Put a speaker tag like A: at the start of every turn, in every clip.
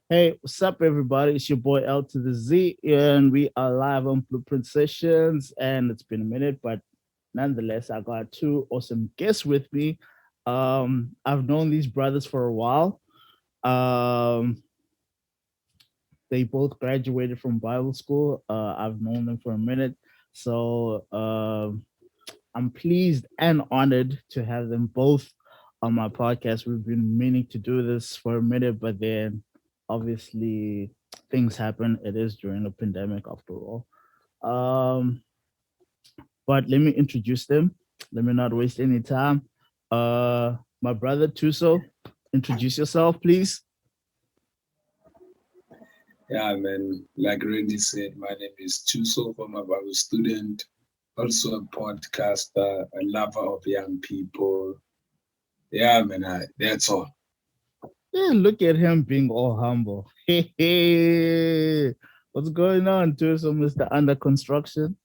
A: Hey, what's up, everybody? It's your boy L to the Z, and we are live on Blueprint Sessions. And it's been a minute, but nonetheless, I got two awesome guests with me. I've known these brothers for a while. Um, they both graduated from Bible school. I've known them for a minute, so I'm pleased and honored to have them both on my podcast. We've been meaning to do this for a minute, but then obviously things happen. It is during the pandemic after all. Um, but let me introduce them. Let me not waste any time. My brother Tuso, introduce yourself, please.
B: Yeah, man. Like Randy said, my name is Thuso. I'm a Bible student, also a podcaster, a lover of young people. Yeah, man. That's all.
A: Yeah, look at him being all humble. Hey, hey. What's going on, Tuso, Mr. Under Construction?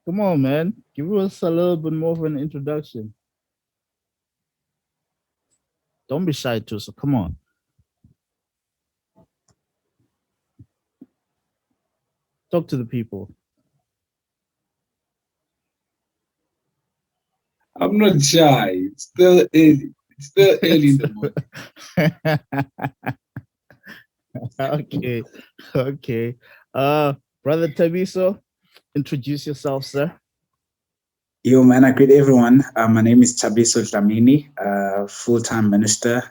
A: Come on, man. Give us a little bit more of an introduction. Don't be shy, Tuso. Come on. Talk to the people.
B: I'm not shy. It's still early. It's still early in the morning.
A: Okay. Okay. Brother Tabiso, introduce yourself, sir.
C: Yo, man, I greet everyone. My name is Thabiso Dlamini, full-time minister,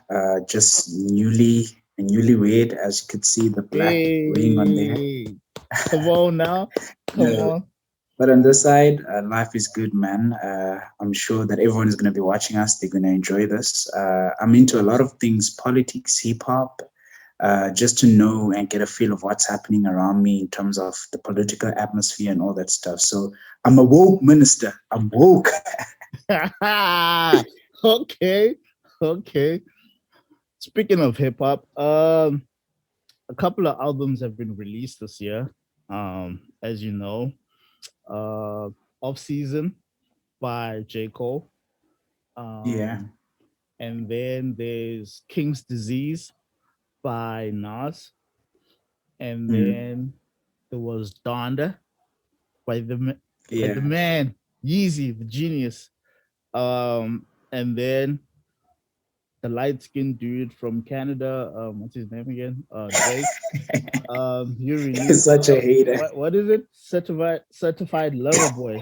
C: just newlywed, as you could see the black ring on there.
A: Hey. Come on now. Come
C: No,
A: on.
C: but on this side, life is good, man. I'm sure that everyone is going to be watching us. They're going to enjoy this. I'm into a lot of things, politics, hip hop, just to know and get a feel of what's happening around me in terms of the political atmosphere and all that stuff. So I'm a woke minister. I'm woke.
A: Okay. Okay. Speaking of hip hop, a couple of albums have been released this year. As you know, uh, Off Season by J. Cole.
C: Yeah.
A: Um, and then there's King's Disease by Nas. And
C: Mm,
A: then there was Donda by the
C: yeah.
A: man Yeezy, the genius. And then the light skinned dude from Canada, what's his name again? Drake. You released
C: Such a hater.
A: what is it? Certified Lover Boy,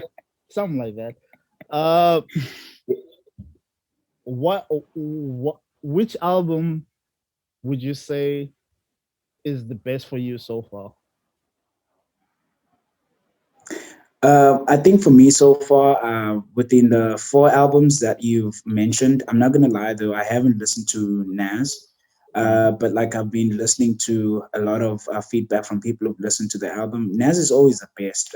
A: something like that. Uh, what which album would you say is the best for you so far?
C: I think for me so far, within the four albums that you've mentioned, I'm not gonna lie though, I haven't listened to Nas,
A: Mm,
C: but like I've been listening to a lot of feedback from people who've listened to the album. Nas is always the best.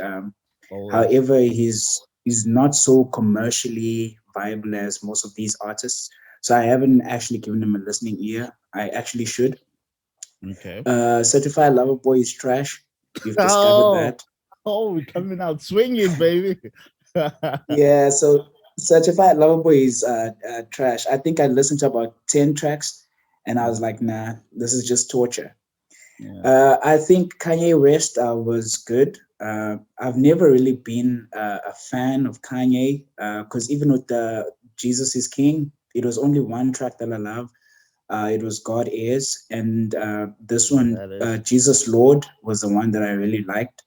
A: always.
C: However, he's not so commercially viable as most of these artists, so I haven't actually given him a listening ear. I actually should.
A: Okay.
C: Certified Lover Boy is trash. We've discovered
A: Oh,
C: that.
A: oh, we're coming out swinging, baby.
C: Yeah, so Certified Lover Boy is trash. I think I listened to about 10 tracks and I was
A: Mm,
C: like, nah, this is just torture.
A: yeah.
C: I think Kanye West was good. I've never really been a fan of Kanye because even with the Jesus is King, it was only one track that I love. It was God Is. And this one,
A: That is
C: Jesus Lord, was the one that I really liked.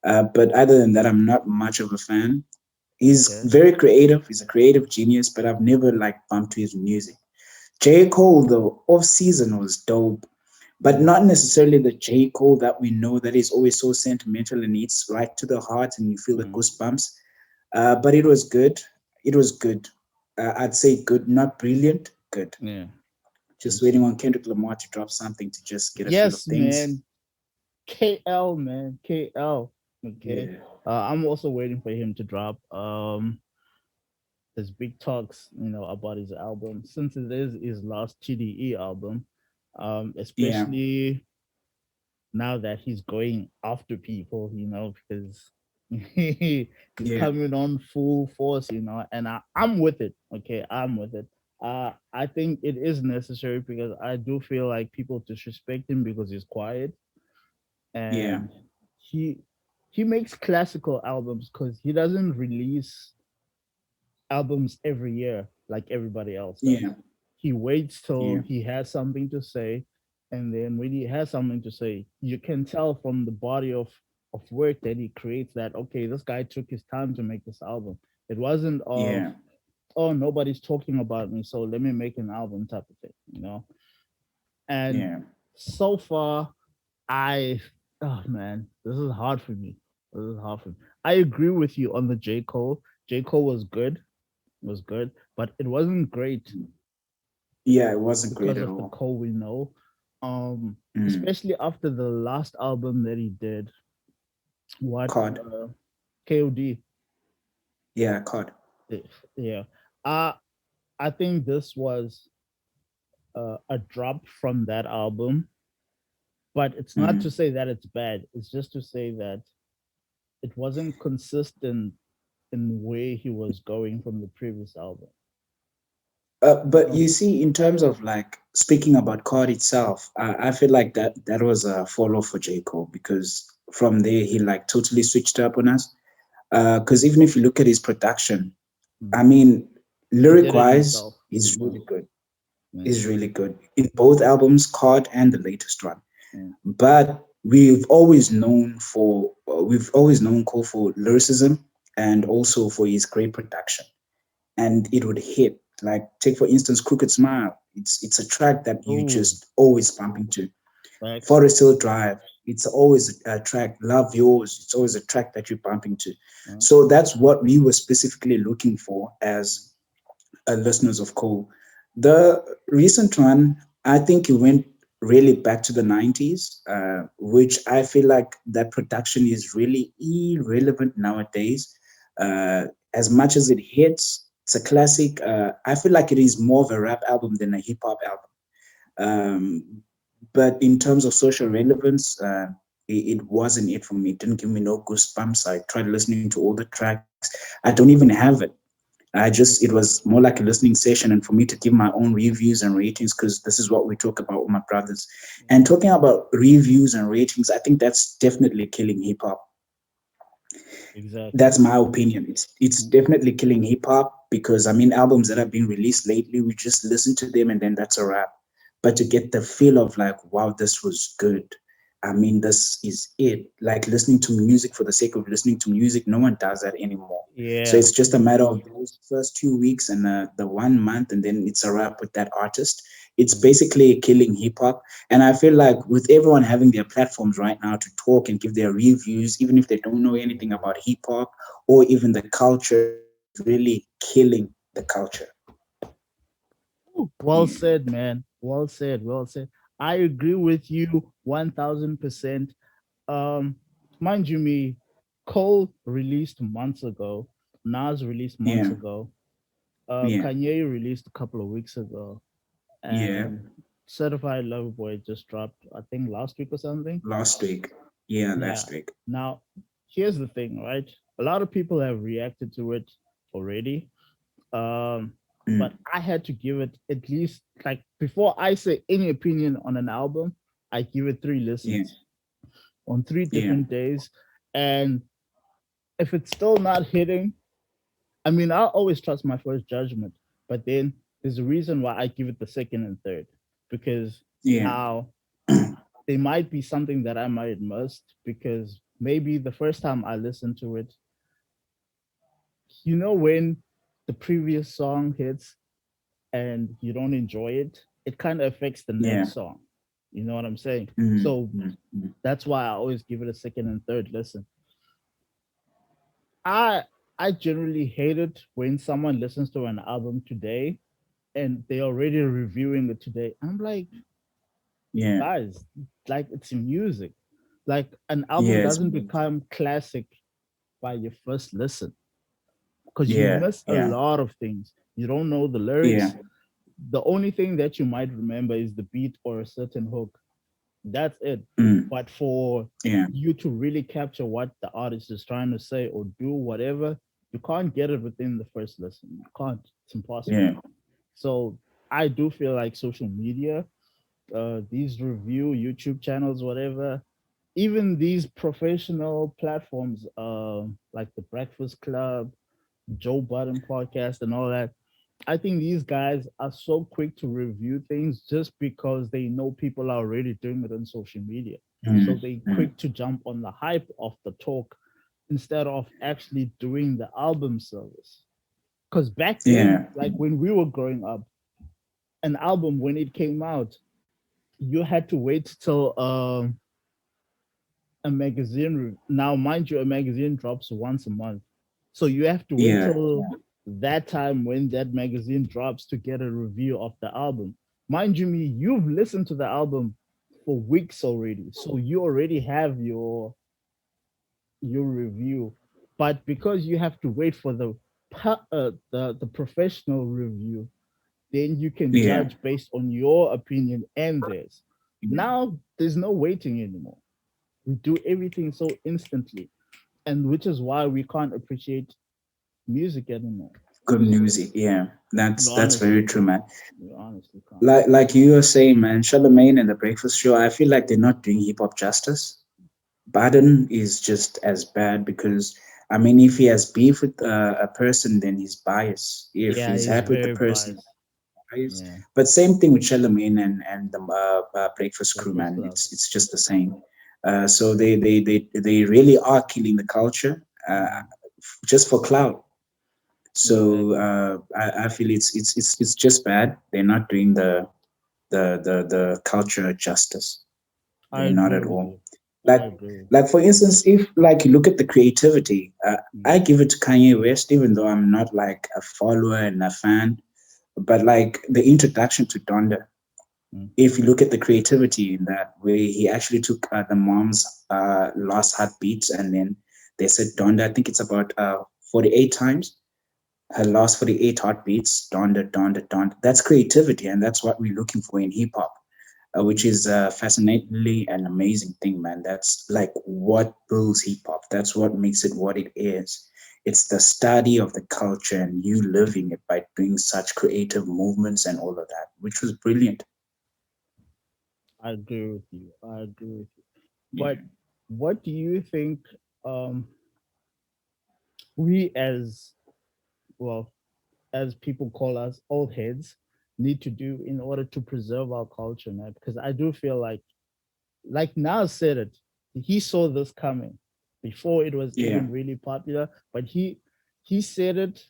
C: But other than that, I'm not much of a fan. He's
A: okay.
C: very creative. He's a creative genius, but I've never like bumped to his music. J. Cole, though, off season was dope, but
A: Mm,
C: not necessarily the J. Cole that we know that is always so sentimental and it's right to the heart and you feel the
A: mm,
C: goosebumps. But it was good. It was good. I'd say good, not brilliant, good.
A: yeah.
C: Just
A: Yes,
C: waiting on Kendrick Lamar to drop something to just get a feel of
A: yes,
C: things.
A: man. KL, man. KL. Okay.
C: Yeah.
A: I'm also waiting for him to drop. There's big talks, about his album since it is his last TDE album.
C: Yeah.
A: Especially now that he's going after people, because he's
C: Yeah.
A: coming on full force, and I'm with it. Okay, I'm with it. I think it is necessary because I do feel like people disrespect him because he's quiet,
C: Yeah,
A: and he he makes classical albums because he doesn't release albums every year like everybody else does.
C: yeah,
A: He waits till
C: yeah,
A: he has something to say, and then when he has something to say, you can tell from the body of work that he creates that okay, this guy took his time to make this album. It wasn't of
C: yeah,
A: oh nobody's talking about me, so let me make an album type of thing, you know. And
C: yeah.
A: so far, I oh man, this is hard for me. This is hard for me. I agree with you on the J Cole. J Cole was good, but it wasn't great
C: Yeah, it wasn't great
A: because
C: at
A: of the
C: all.
A: Cole we know.
C: Mm.
A: Especially after the last album that he did, what
C: COD.
A: KOD.
C: Yeah, COD.
A: eh, Yeah, uh, I think this was a drop from that album, but it's not to
C: Mm.
A: say that it's bad. It's just to say that it wasn't consistent in where he was going from the previous album.
C: But
A: Um,
C: you see, in terms of like speaking about COD itself, I feel like that was a fall off for J. Cole because from there he like totally switched up on us. Because even if you look at his production, I mean,
A: he
C: lyric
A: did it
C: wise,
A: himself.
C: he's really good.
A: Yeah,
C: He's really good in both albums, COD and the latest one.
A: yeah.
C: But we've always known Cole for lyricism and also for his great production, and it would hit. Like take for instance, "Crooked Smile." It's a track that you
A: Oh,
C: just always bump into.
A: facts.
C: "Forest Hill Drive." It's always a track. "Love Yours." It's always a track that you bump into.
A: Uh,
C: So that's what we were specifically looking for as listeners of Cole. The recent one, I think he went really back to the 90s, which I feel like that production is really irrelevant nowadays. As much as it hits, it's a classic. I feel like it is more of a rap album than a hip hop album. But in terms of social relevance, it wasn't it for me. It didn't give me no goosebumps. I tried listening to all the tracks. I don't even have it. It was more like a listening session and for me to give my own reviews and ratings because this is what we talk about with my brothers. And talking about reviews and ratings, I think that's definitely killing hip hop.
A: exactly.
C: That's my opinion. It's definitely killing hip hop because I mean albums that have been released lately, we just listen to them and then that's a wrap. But to get the feel of like, wow, this was good. I mean, this is it. Like listening to music for the sake of listening to music, no one does that anymore. So
A: Yeah.
C: it's just a matter of those first 2 weeks and the 1 month, and then it's a wrap with that artist. It's
A: Mm.
C: basically killing hip hop. And I feel like with everyone having their platforms right now to talk and give their reviews, even if they don't know anything about hip hop or even the culture, it's really killing the culture.
A: Well
C: Yeah.
A: said, man. Well said. Well said. I agree with you 1000%. Um, mind you, me, Cole released months ago. Nas released months
C: Yeah.
A: ago.
C: Yeah.
A: Kanye released a couple of weeks ago,
C: Yeah.
A: and Certified Lover Boy just dropped, I think, last week or something.
C: Last week. Yeah,
A: Yeah.
C: last week.
A: Now, here's the thing, right? A lot of people have reacted to it already. Um, but
C: Mm.
A: I had to give it at least like before I say any opinion on an album, I give it three
C: Yeah.
A: listens on three
C: Yeah.
A: different days. And if it's still not hitting, I mean, I'll always trust my first judgment. But then there's a reason why I give it the second and third because
C: Yeah.
A: now there might be something that I might miss because maybe the first time I listened to it, when the previous song hits and you don't enjoy it, it kind of affects the
C: Yeah.
A: next song. You know what I'm saying?
C: Mm.
A: So
C: Mm. Mm.
A: that's why I always give it a second and third listen. I I generally hate it when someone listens to an album today and they're already reviewing it today. I'm like,
C: Yeah.
A: guys, like it's music. Like an album
C: Yes.
A: doesn't become classic by your first listen because you
C: Yeah.
A: miss a
C: Yeah.
A: lot of things. You don't know the
C: Yeah.
A: lyrics. The only thing that you might remember is the beat or a certain hook. That's it.
C: Mm.
A: But for
C: Yeah.
A: you to really capture what the artist is trying to say or do whatever, you can't get it within the first listen. You can't. It's impossible.
C: Yeah.
A: So I do feel like social media, these review YouTube channels, whatever, even these professional platforms, like the Breakfast Club, Joe Budden podcast, and all that. I think these guys are so quick to review things just because they know people are already doing it on social media. So
C: Mm,
A: they
C: mm.
A: quick to jump on the hype of the talk instead of actually doing the album service. Because back then,
C: Yeah,
A: like when we were growing up, an album when it came out, you had to wait till a magazine. Now, mind you, a magazine drops once a month, so you have to wait
C: yeah,
A: till that time when that magazine drops to get a review of the album. Mind you, me, you've listened to the album for weeks already, so you already have your review. But because you have to wait for the professional review, then you can
C: yeah,
A: judge based on your opinion and theirs.
C: yeah.
A: Now there's no waiting anymore. We do everything so instantly, and which is why we can't appreciate music anymore.
C: Good music. Yeah,
A: You
C: that's
A: honestly
C: very true,
A: can't.
C: man.
A: You honestly can't.
C: Like you were saying, man, Charlemagne and the Breakfast Show. I feel like they're not doing hip hop justice. Baden is just as bad because I mean, if he has beef with a person, then he's biased. If
A: Yeah,
C: he's
A: he's
C: happy with the
A: very
C: person,
A: biased.
C: biased.
A: Yeah,
C: But same thing with Charlemagne and the Breakfast Crew,
A: Breakfast
C: man.
A: Club.
C: It's just the same. So they really are killing the culture
A: Mhm.
C: just for clout. So
A: Exactly.
C: I feel it's just bad. They're not doing the culture justice.
A: I
C: They're not
A: agree
C: at
A: with
C: all.
A: you.
C: Like
A: I agree.
C: like for instance, if like you look at the creativity,
A: Mm,
C: I give it to Kanye West, even though I'm not like a follower and a fan. But like the introduction to Donda,
A: mm,
C: if you look at the creativity in that way, he actually took the mom's last heartbeats and then they said Donda. I think it's about 48 times her last 48 heartbeats, Donda, Donda, Donda. That's creativity, and that's what we're looking for in hip hop, which is a fascinatingly an amazing thing, man. That's like what builds hip hop. That's what makes it what it is. It's the study of the culture and you living it by doing such creative movements and all of that, which was brilliant.
A: I agree with you. I agree with you.
C: Yeah.
A: But what do you think um, we as well as people call us old heads need to do in order to preserve our culture, man? Because I do feel like Nas said it, he saw this coming before it was
C: Yeah.
A: even really popular, but he said it,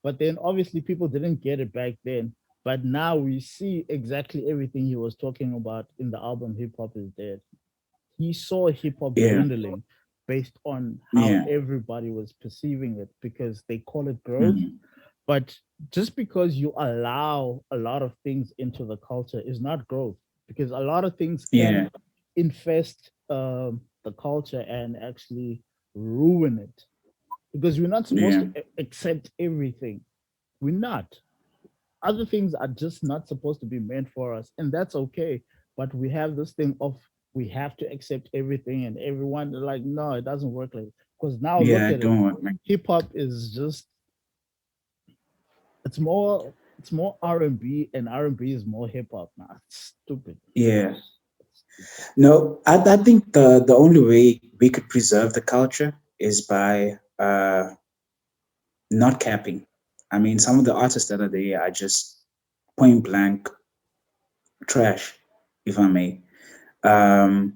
A: but then obviously people didn't get it back then. But now we see exactly everything he was talking about in the album Hip Hop is Dead. He saw hip hop
C: Yeah.
A: dwindling based on how
C: Yeah.
A: everybody was perceiving it because they call it growth.
C: Mhm.
A: But just because you allow a lot of things into the culture is not growth, because a lot of things can
C: Yeah.
A: infest the culture and actually ruin it. Because we're not supposed
C: Yeah.
A: to accept everything. We're not. Other things are just not supposed to be meant for us, and that's okay. But we have this thing of we have to accept everything and everyone. Like, no, it doesn't work like. Because now
C: Yeah.
A: look
C: I
A: at it,
C: don't want, man.
A: hip hop is just it's more R&B, and R&B is more hip hop now. It's stupid.
C: Yeah.
A: It's stupid.
C: No, I think the only way we could preserve the culture is by not capping. I mean, some of the artists that are there are just point blank trash, if I may. Um,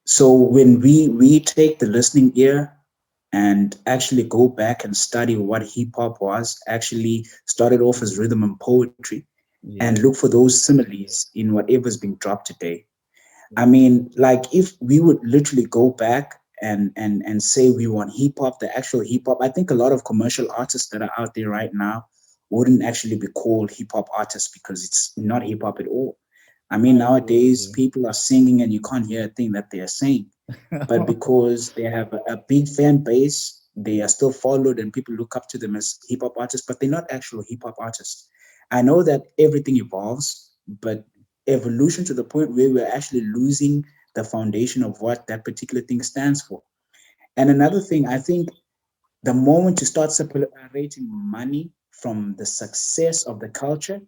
C: so when we take the listening ear and actually go back and study what hip hop was, actually started off as rhythm and poetry, and
A: Yeah.
C: look for those similes in whatever's being dropped today. I
A: Yeah.
C: mean, like if we would literally go back and say we want hip hop, the actual hip hop, I think a lot of commercial artists that are out there right now wouldn't actually be called hip hop artists because it's not hip hop at all. I mean,
A: I agree with
C: nowadays
A: you.
C: people are singing and you can't hear a thing that they are saying, but because they have a big fan base, they are still followed and people look up to them as hip hop artists, but they're not actual hip hop artists. I know that everything evolves, but evolution to the point where we're actually losing the foundation of what that particular thing stands for. And another thing, I think the moment you start separating money from the success of the culture,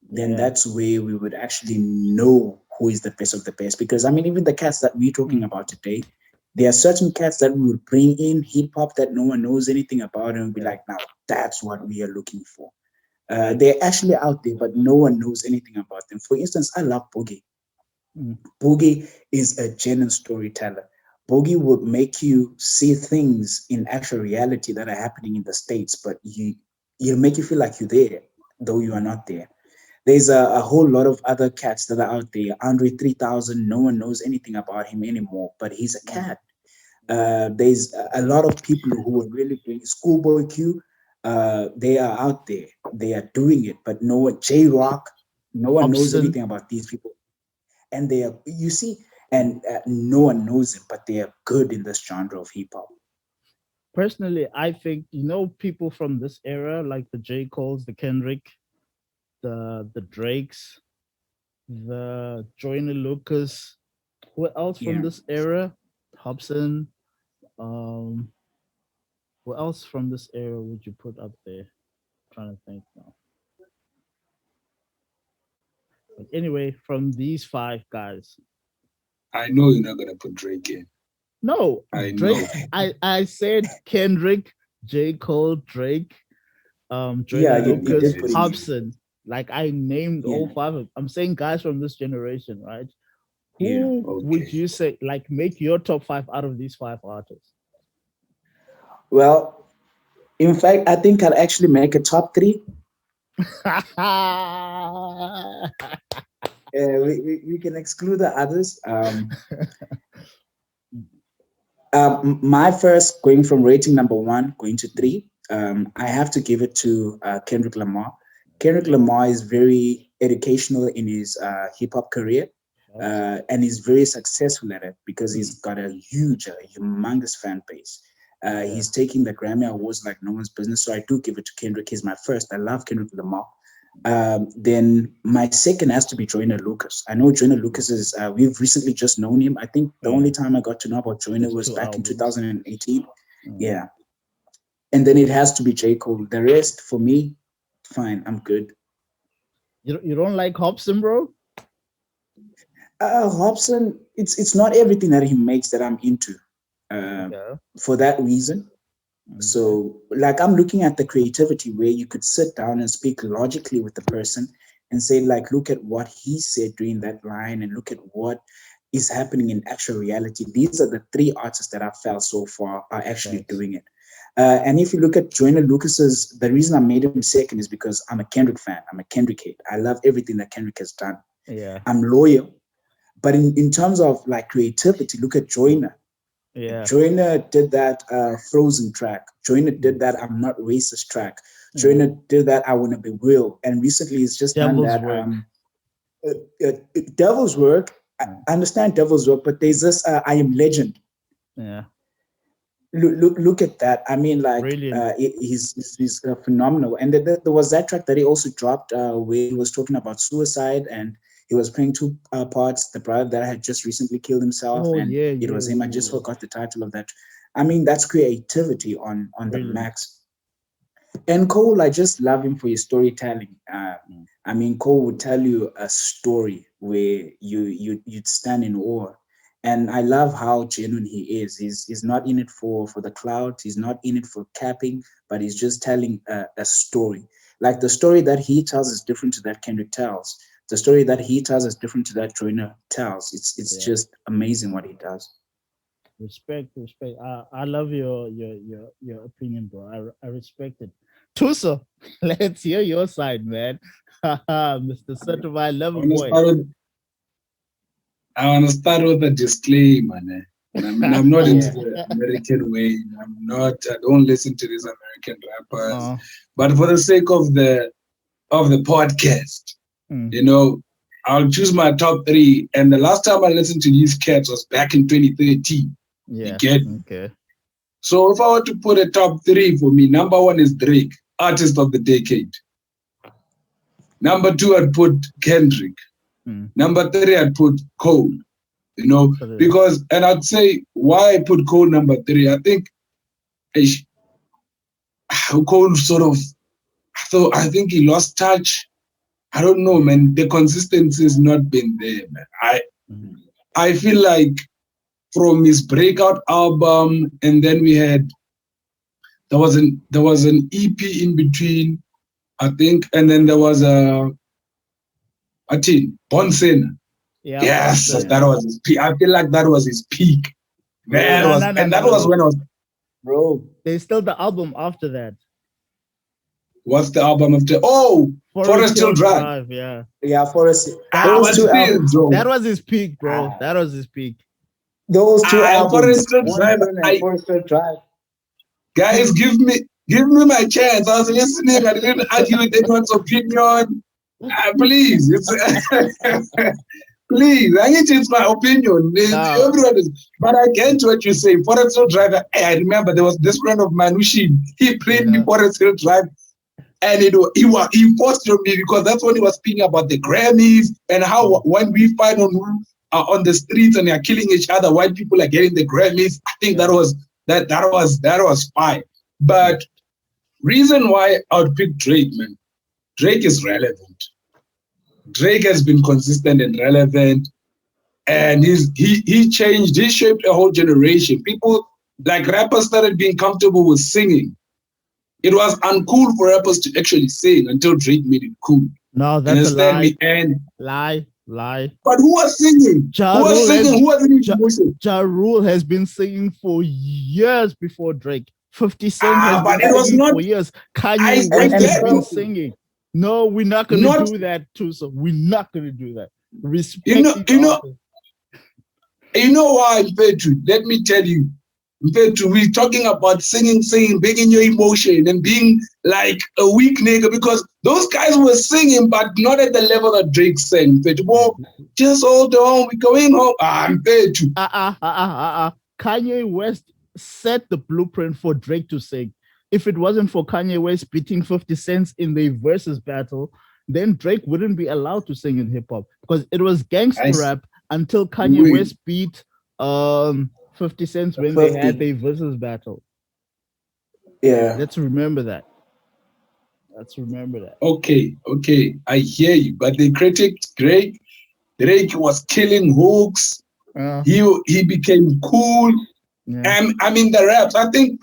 C: then
A: Yeah.
C: that's where we would actually know who is the best of the best. Because I mean, even the cats that we're talking about today, there are certain cats that we would bring in hip hop that no one knows anything about, and be
A: Yeah.
C: like, now that's what we are looking for.
A: Right.
C: They're actually out there, but no one knows anything about them. For instance, I love Boogie.
A: Mm.
C: Boogie is a genuine storyteller. Boogie would make you see things in actual reality that are happening in the States, but he'll make you feel like you're there, though you are not there. There's a whole lot of other cats that are out there. Andre 3000, no one knows anything about him anymore, but he's a
A: Mm.
C: cat. There's a lot of people who are really doing Schoolboy Q. They are out there. They are doing it, but no one, J Rock, no one knows
A: Hobson.
C: anything about these people. And they are, you see, and no one knows it, but they are good in this genre of hip hop.
A: Personally, I think people from this era, like the J. Cole's, the Kendrick, the Drakes, the Joyner Lucas. Who else from
C: Yeah.
A: this era? Hobson. Um, who else from this era would you put up there? Trying to think now. But anyway, from these five guys,
B: I know you're not gonna put Drake in.
A: no
B: I
A: Drake.
B: know.
A: I said Kendrick, J. Cole, Drake,
C: Yeah,
A: Joyner
C: you
A: Lucas,
C: did put
B: Yes.
C: him in.
A: Hobson. Like I named
C: Yeah.
A: all five of. I'm saying guys from this generation, right?
C: Yeah.
A: Who would
B: Okay.
A: you say like make your top five out of these five artists?
C: Well, in fact, I think I'll actually make a top three. We can exclude the others. My first, going from rating number one, going to three, I have to give it to Kendrick Lamar. Kendrick Lamar is very educational in his hip hop career, and he's very successful at it because he's got a huge, humongous fan base.
A: Yeah.
C: He's taking the Grammy Awards like no one's business. So I do give it to Kendrick. He's my first. I love Kendrick Lamar. Then my second has to be Joyner Lucas. I know Joyner Lucas is, we've recently just known him. I think the only time I got to know about Joyner
A: Just
C: was
A: two
C: back in
A: albums.
C: 2018.
A: Mm.
C: Yeah. And then it has to be J. Cole. The rest for me, fine, I'm good.
A: You don't like Hobson, bro?
C: Hobson, it's not everything that he makes that I'm into.
A: Okay.
C: For that reason.
A: Okay.
C: So, like, I'm looking at the creativity where you could sit down and speak logically with the person and say, like, look at what he said during that line and look at what is happening in actual reality. These are the three artists that I've felt so far are actually
A: Thanks.
C: doing it. And if you look at Joyner Lucas's, the reason I made him second is because I'm a Kendrick fan. I'm a Kendrick head. I love everything that Kendrick has done.
A: Yeah.
C: I'm loyal. But in terms of like creativity, look at Joyner.
A: Yeah.
C: Joyner did that Frozen track. Joyner did that I'm Not Racist track. Joyner did that I Wanna Be Real. And recently he's just done
A: Devil's
C: that
A: Work.
C: Devil's Work. I understand Devil's Work, but there's this I Am Legend.
A: Yeah.
C: Look at that. I mean, like
A: Brilliant.
C: he's phenomenal. And there was that track that he also dropped where he was talking about suicide and he was playing two parts. The brother that had just recently killed himself,
A: Oh
C: and
A: yeah,
C: it
A: yeah,
C: was him. I
A: yeah,
C: just
A: yeah.
C: forgot the title of that. I mean, that's creativity on the
A: Brilliant.
C: max. And Cole, I just love him for his storytelling. I mean, Cole would tell you a story where you'd stand in awe. And I love how genuine he is. He's not in it for the clout. He's not in it for capping, but he's just telling a story. Like the story that he tells is different to that Kendrick tells. The story that he tells is different to that Joyner tells. It's
A: Yeah.
C: just amazing what he does.
A: Respect. I love your opinion, bro. I respect it. Tuso, let's hear your side, man. Mr. Certified
B: I
A: Lover
B: wanna
A: Boy.
B: start with I wanna start with a disclaimer, man. I mean, I'm not into the American way. I'm not. I don't listen to these American rappers. But for the sake of the podcast, you know, I'll choose my top three. And the last time I listened to these cats was back in 2013. You
A: Yeah.
B: get?
A: Okay.
B: So if I were to put a top three for me, number one is Drake, artist of the decade. Number two, I'd put Kendrick. Number three, I'd put Cole. You know, because, and I'd say why I put Cole number three. I think Cole sort of So I think he lost touch. I don't know, man. The consistency has not been there, man. I feel like from his breakout album, and then there was an EP in between, I think, and then there was a team, Bonsen.
A: Yeah,
B: Yes,
A: Bonsen.
B: that was his peak. I feel like that was his peak. Man, that was when I was.
C: Bro,
A: there's still the album after that.
B: What's the album after? Oh, Forest Hill Drive.
A: Yeah.
C: Yeah, Forest.
B: Those two albums, bro.
A: That was his peak, bro. That was his peak.
C: Those two albums.
B: Forest Hill Drive.
C: Forest Hill Drive.
B: Guys, give me my chance. I was listening. I didn't argue with anyone's opinion. Please, please. I need to it's my opinion. Everyone is, but I get what you say. Forest Hill Drive. I remember there was this friend of mine, he played me Forest Hill Drive, and he forced me because that's when he was speaking about the Grammys and how when we fight on the streets and they are killing each other, white people are getting the Grammys. I think that was fine. But reason why I would pick Drake, man, Drake is relevant. Drake has been consistent and relevant, and he shaped a whole generation. People like rappers started being comfortable with singing. It was uncool for rappers to actually sing until Drake made it cool.
A: No, that's a lie. Lie.
B: But who was singing? Who was singing? Who was in emotion?
A: Ja Rule has been singing for years before Drake. 50 Cent has been singing for years. Kanye West has been singing. No, we're not going to do that, Thuso. We're not going to do that. Respect
B: you know why, Petru? Let me tell you. Petru, we're talking about singing, being your emotion and being like a weak nigga because those guys were singing, but not at the level that Drake sang. Petru, just hold on, we're going home. Petru.
A: Kanye West set the blueprint for Drake to sing. If it wasn't for Kanye West beating 50 Cent in the versus battle, then Drake wouldn't be allowed to sing in hip hop because it was gangster rap until Kanye West beat 50 Cent when they had their versus battle.
C: Yeah.
A: Let's remember that.
B: Okay. I hear you, but the critic Drake was killing hooks. He became cool. Yeah. I mean the raps. I think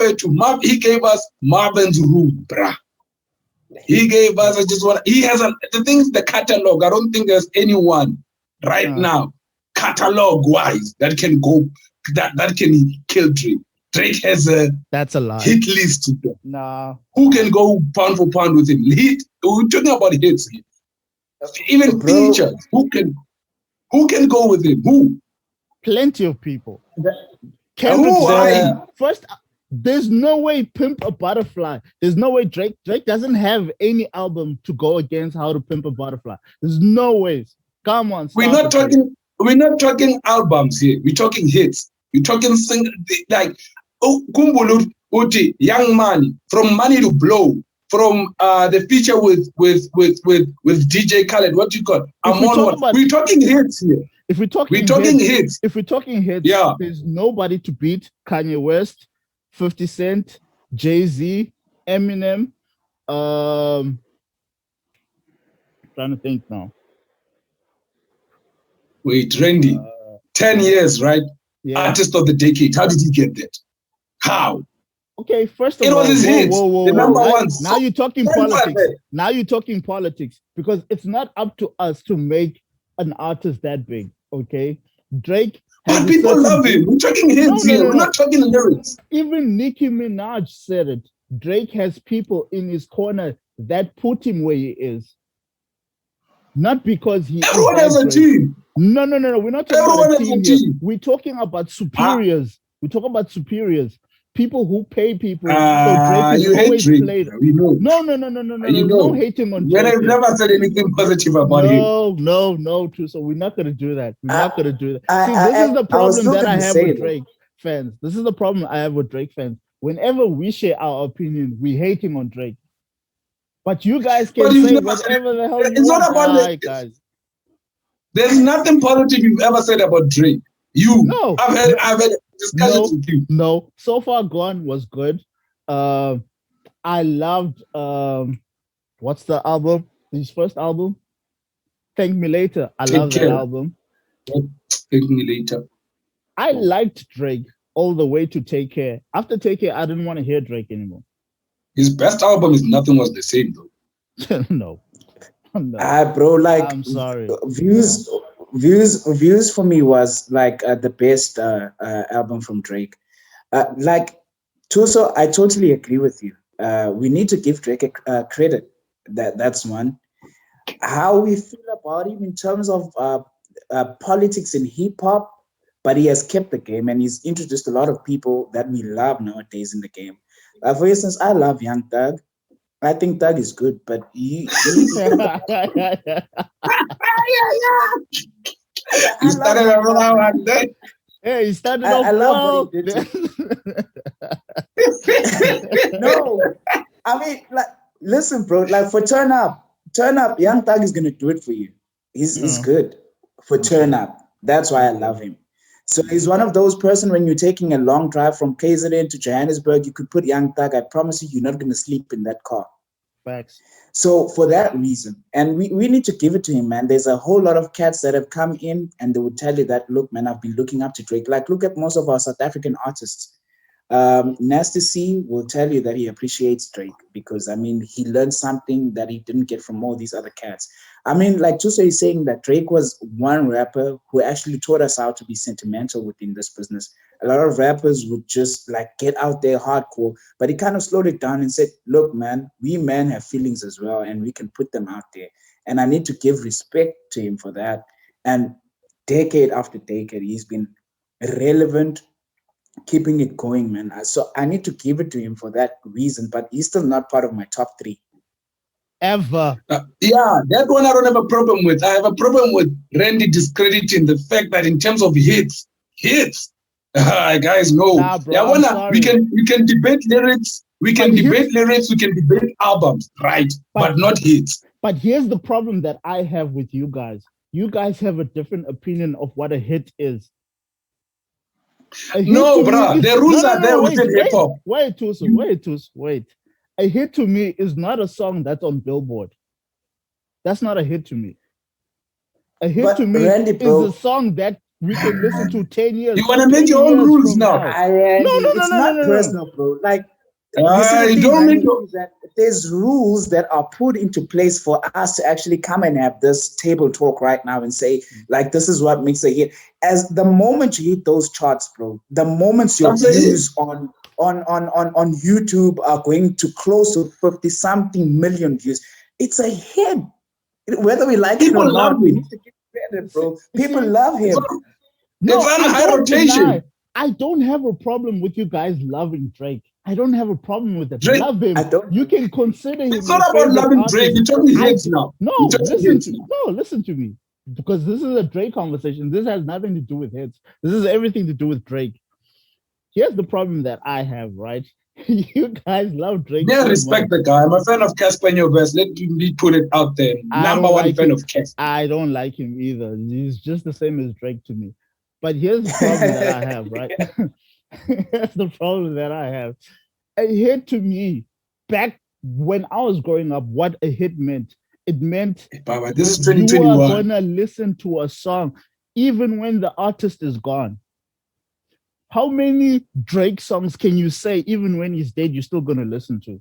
B: he gave us Marvin's Room, bruh. He gave us he has the things, the catalog. I don't think there's anyone right now, catalog wise, that can go that can kill Drake. Drake has
A: that's a lie.
B: Hit list.
A: Nah.
B: Who can go pound for pound with him? We're talking about hits here. Even features. Who can go with him? Who?
A: Plenty of people. Kendrick first, there's no way Pimp a Butterfly. There's no way Drake doesn't have any album to go against How to Pimp a Butterfly. There's no ways. Come on.
B: We're not talking albums here. We're talking hits. We're talking like Kumbulu Uti, Young Money, From Money to Blow, from the feature with DJ Khaled. What do you call? We're talking hits here.
A: If we're talking hits, there's nobody to beat Kanye West, 50 Cent, Jay-Z, Eminem. Trying to think now.
B: Wait, Randy, 10 years, right? Yeah. Artist of the decade. How did he get that? How?
A: Okay, first of all,
B: it was his hits. The number one.
A: Now you're talking politics. Now you're talking politics because it's not up to us to make an artist that big. Okay, Drake.
B: But people love him. We're talking hits here. We're not talking lyrics.
A: Even Nicki Minaj said it. Drake has people in his corner that put him where he is. Not because he.
B: Everyone has a team.
A: No. We're not talking about a team here. We're talking about superiors. We talk about superiors. People who pay people. So Drake is always played.
B: We know.
A: No. No hating on Drake.
B: I've never said anything positive about him.
A: No, Thuso. We're not going to do that. We're not going to do that. See, this is the problem that I have with Drake fans. This is the problem I have with Drake fans. Whenever we share our opinion, we hating on Drake. But you guys can say whatever the hell you want. Guys.
B: There's nothing positive you've ever said about Drake. I've had discussions with you.
A: No, So Far Gone was good. I loved What's the album? His first album? Thank Me Later. I
B: Take
A: love that
B: care.
A: album.
B: Take me later.
A: I liked Drake all the way to Take Care. After Take Care, I didn't want to hear Drake anymore.
B: His best album is Nothing Was the Same, though.
A: No, no.
C: Bro, like
A: I'm sorry.
C: views for me was like the best album from Drake. Like Tuso, I totally agree with you. We need to give Drake credit. That's one. How we feel about him in terms of politics and hip hop, but he has kept the game and he's introduced a lot of people that we love nowadays in the game. For instance, I love Young Thug. I think Thug is good, but he
B: You started around like that.
A: Yeah, he started off
C: I love
A: well.
C: what he did. No, I mean, like, listen, bro. Like for turn up, Young Thug is gonna do it for you. He's good for turn up. That's why I love him. So he's one of those person when you're taking a long drive from KZN to Johannesburg, you could put Young Thug. I promise you, you're not gonna sleep in that car.
A: Facts.
C: So for that reason, and we need to give it to him, man. There's a whole lot of cats that have come in and they would tell you that, look, man, I've been looking up to Drake. Like, look at most of our South African artists. Nasty C will tell you that he appreciates Drake because, I mean, he learned something that he didn't get from all these other cats. I mean, like Tuso is saying that Drake was one rapper who actually taught us how to be sentimental within this business. A lot of rappers would just like get out there hardcore, but he kind of slowed it down and said, look, man, we men have feelings as well and we can put them out there. And I need to give respect to him for that. And decade after decade, he's been relevant, keeping it going, man. So I need to give it to him for that reason, but he's still not part of my top three.
A: Ever.
B: Yeah, that one I don't have a problem with. I have a problem with Randy discrediting the fact that in terms of hits, guys, no.
A: Nah, bro,
B: Yeah, we can debate lyrics, we can debate albums, right? But not hits.
A: But here's the problem that I have with you guys. You guys have a different opinion of what a hit is.
B: No, bro, the rules are there within hip hop.
A: Wait. A hit to me is not a song that's on Billboard. That's not a hit to me. A hit to me is a song that we can listen to 10 years.
B: You want to make your own rules now?
A: No,
C: it's not personal, bro. Like, there's rules that are put into place for us to actually come and have this table talk right now and say, like, this is what makes a hit. As the moment you hit those charts, bro, the moments your views on YouTube are going to close to 50-something million views, it's a hit. Whether we like it or not, we need to give credit, bro. People love him.
A: No, I don't have a problem with you guys loving Drake. I don't have a problem with it.
B: Drake,
A: love him. You can consider him.
B: It's not about loving Drake. You're talking hits now.
A: No, listen to me. Because this is a Drake conversation. This has nothing to do with hits. This is everything to do with Drake. Here's the problem that I have, right? You guys love Drake.
B: Yeah, respect the guy. I'm a fan of Casper Nyovest. Let me put it out there. Number one fan of Casper.
A: I don't like him either. He's just the same as Drake to me. But here's the problem that I have, right? Here's the problem that I have. A hit to me, back when I was growing up, what a hit meant. It meant
B: Baba, this is 2021.
A: You are gonna listen to a song even when the artist is gone. How many Drake songs can you say even when he's dead, you're still gonna listen to?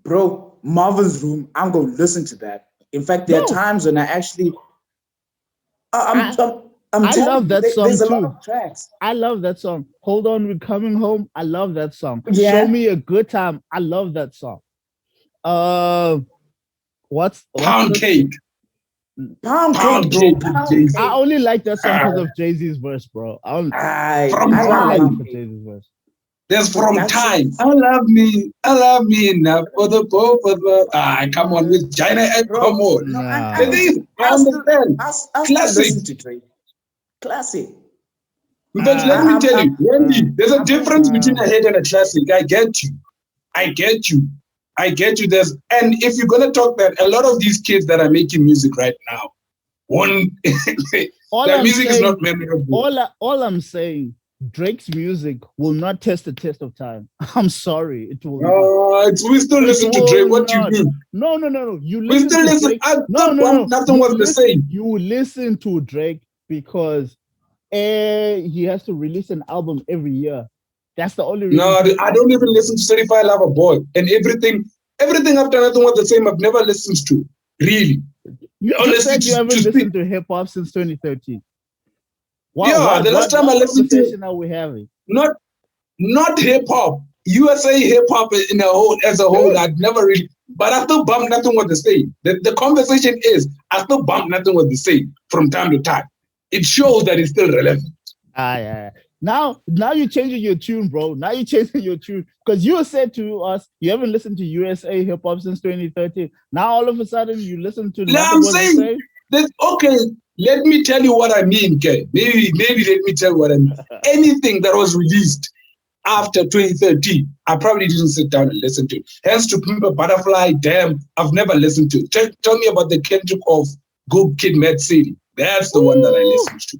C: Bro, Marvin's Room, I'm gonna listen to that. In fact, there are times when I actually I
A: love that song
C: there's
A: too.
C: A lot of tracks.
A: I love that song. Hold On, We're Coming Home. I love that song.
C: Yeah.
A: Show Me a Good Time. I love that song. What's
B: Pound Cake?
C: Pound Cake.
A: I only like that song because of Jay-Z's verse, bro. I like it for Jay-Z's verse.
B: There's From Time. I love me enough for the both of us. Come on, with Joyner, come on.
C: Classic.
B: But let me tell you, Randy, there's a difference between a hit and a classic. I get you. And if you're gonna talk that, a lot of these kids that are making music right now, their music is not memorable.
A: All I'm saying, Drake's music will not test the test of time. I'm sorry, it will not.
B: We still
A: It
B: listen to Drake.
A: will
B: What do you
A: not.
B: mean?
A: No. You
B: We
A: listen
B: still
A: to
B: listen.
A: Drake.
B: At
A: No,
B: the
A: no,
B: point,
A: no.
B: nothing was the same.
A: You listen to Drake because he has to release an album every year. That's the only reason.
B: No, I don't even listen to Certified Lover Boy and everything after nothing was the same. I've never listened to really.
A: You just
B: Honestly,
A: said you
B: to
A: haven't
B: speak.
A: listened to hip hop since 2013.
B: Yeah, the last time I
A: what
B: listened to
A: conversation are we having?
B: not hip hop, USA hip hop in a whole as a whole. I'd never really, but I still bump nothing was the same. The conversation is I still bump nothing was the same from time to time. It shows that it's still relevant.
A: Yeah. Now you're changing your tune, bro. Now you're changing your tune because you said to us you haven't listened to USA hip hop since 2013. Now all of a sudden you listen to
B: Now
A: nothing
B: I'm
A: was the
B: saying
A: same.
B: that okay. Let me tell you what I mean, okay? Maybe let me tell you what I mean. Anything that was released after 2013, I probably didn't sit down and listen to it. Hence to Pimp a Butterfly, damn, I've never listened to it. Tell me about the Kendrick of Good Kid, Mad City. That's the one that I listened to.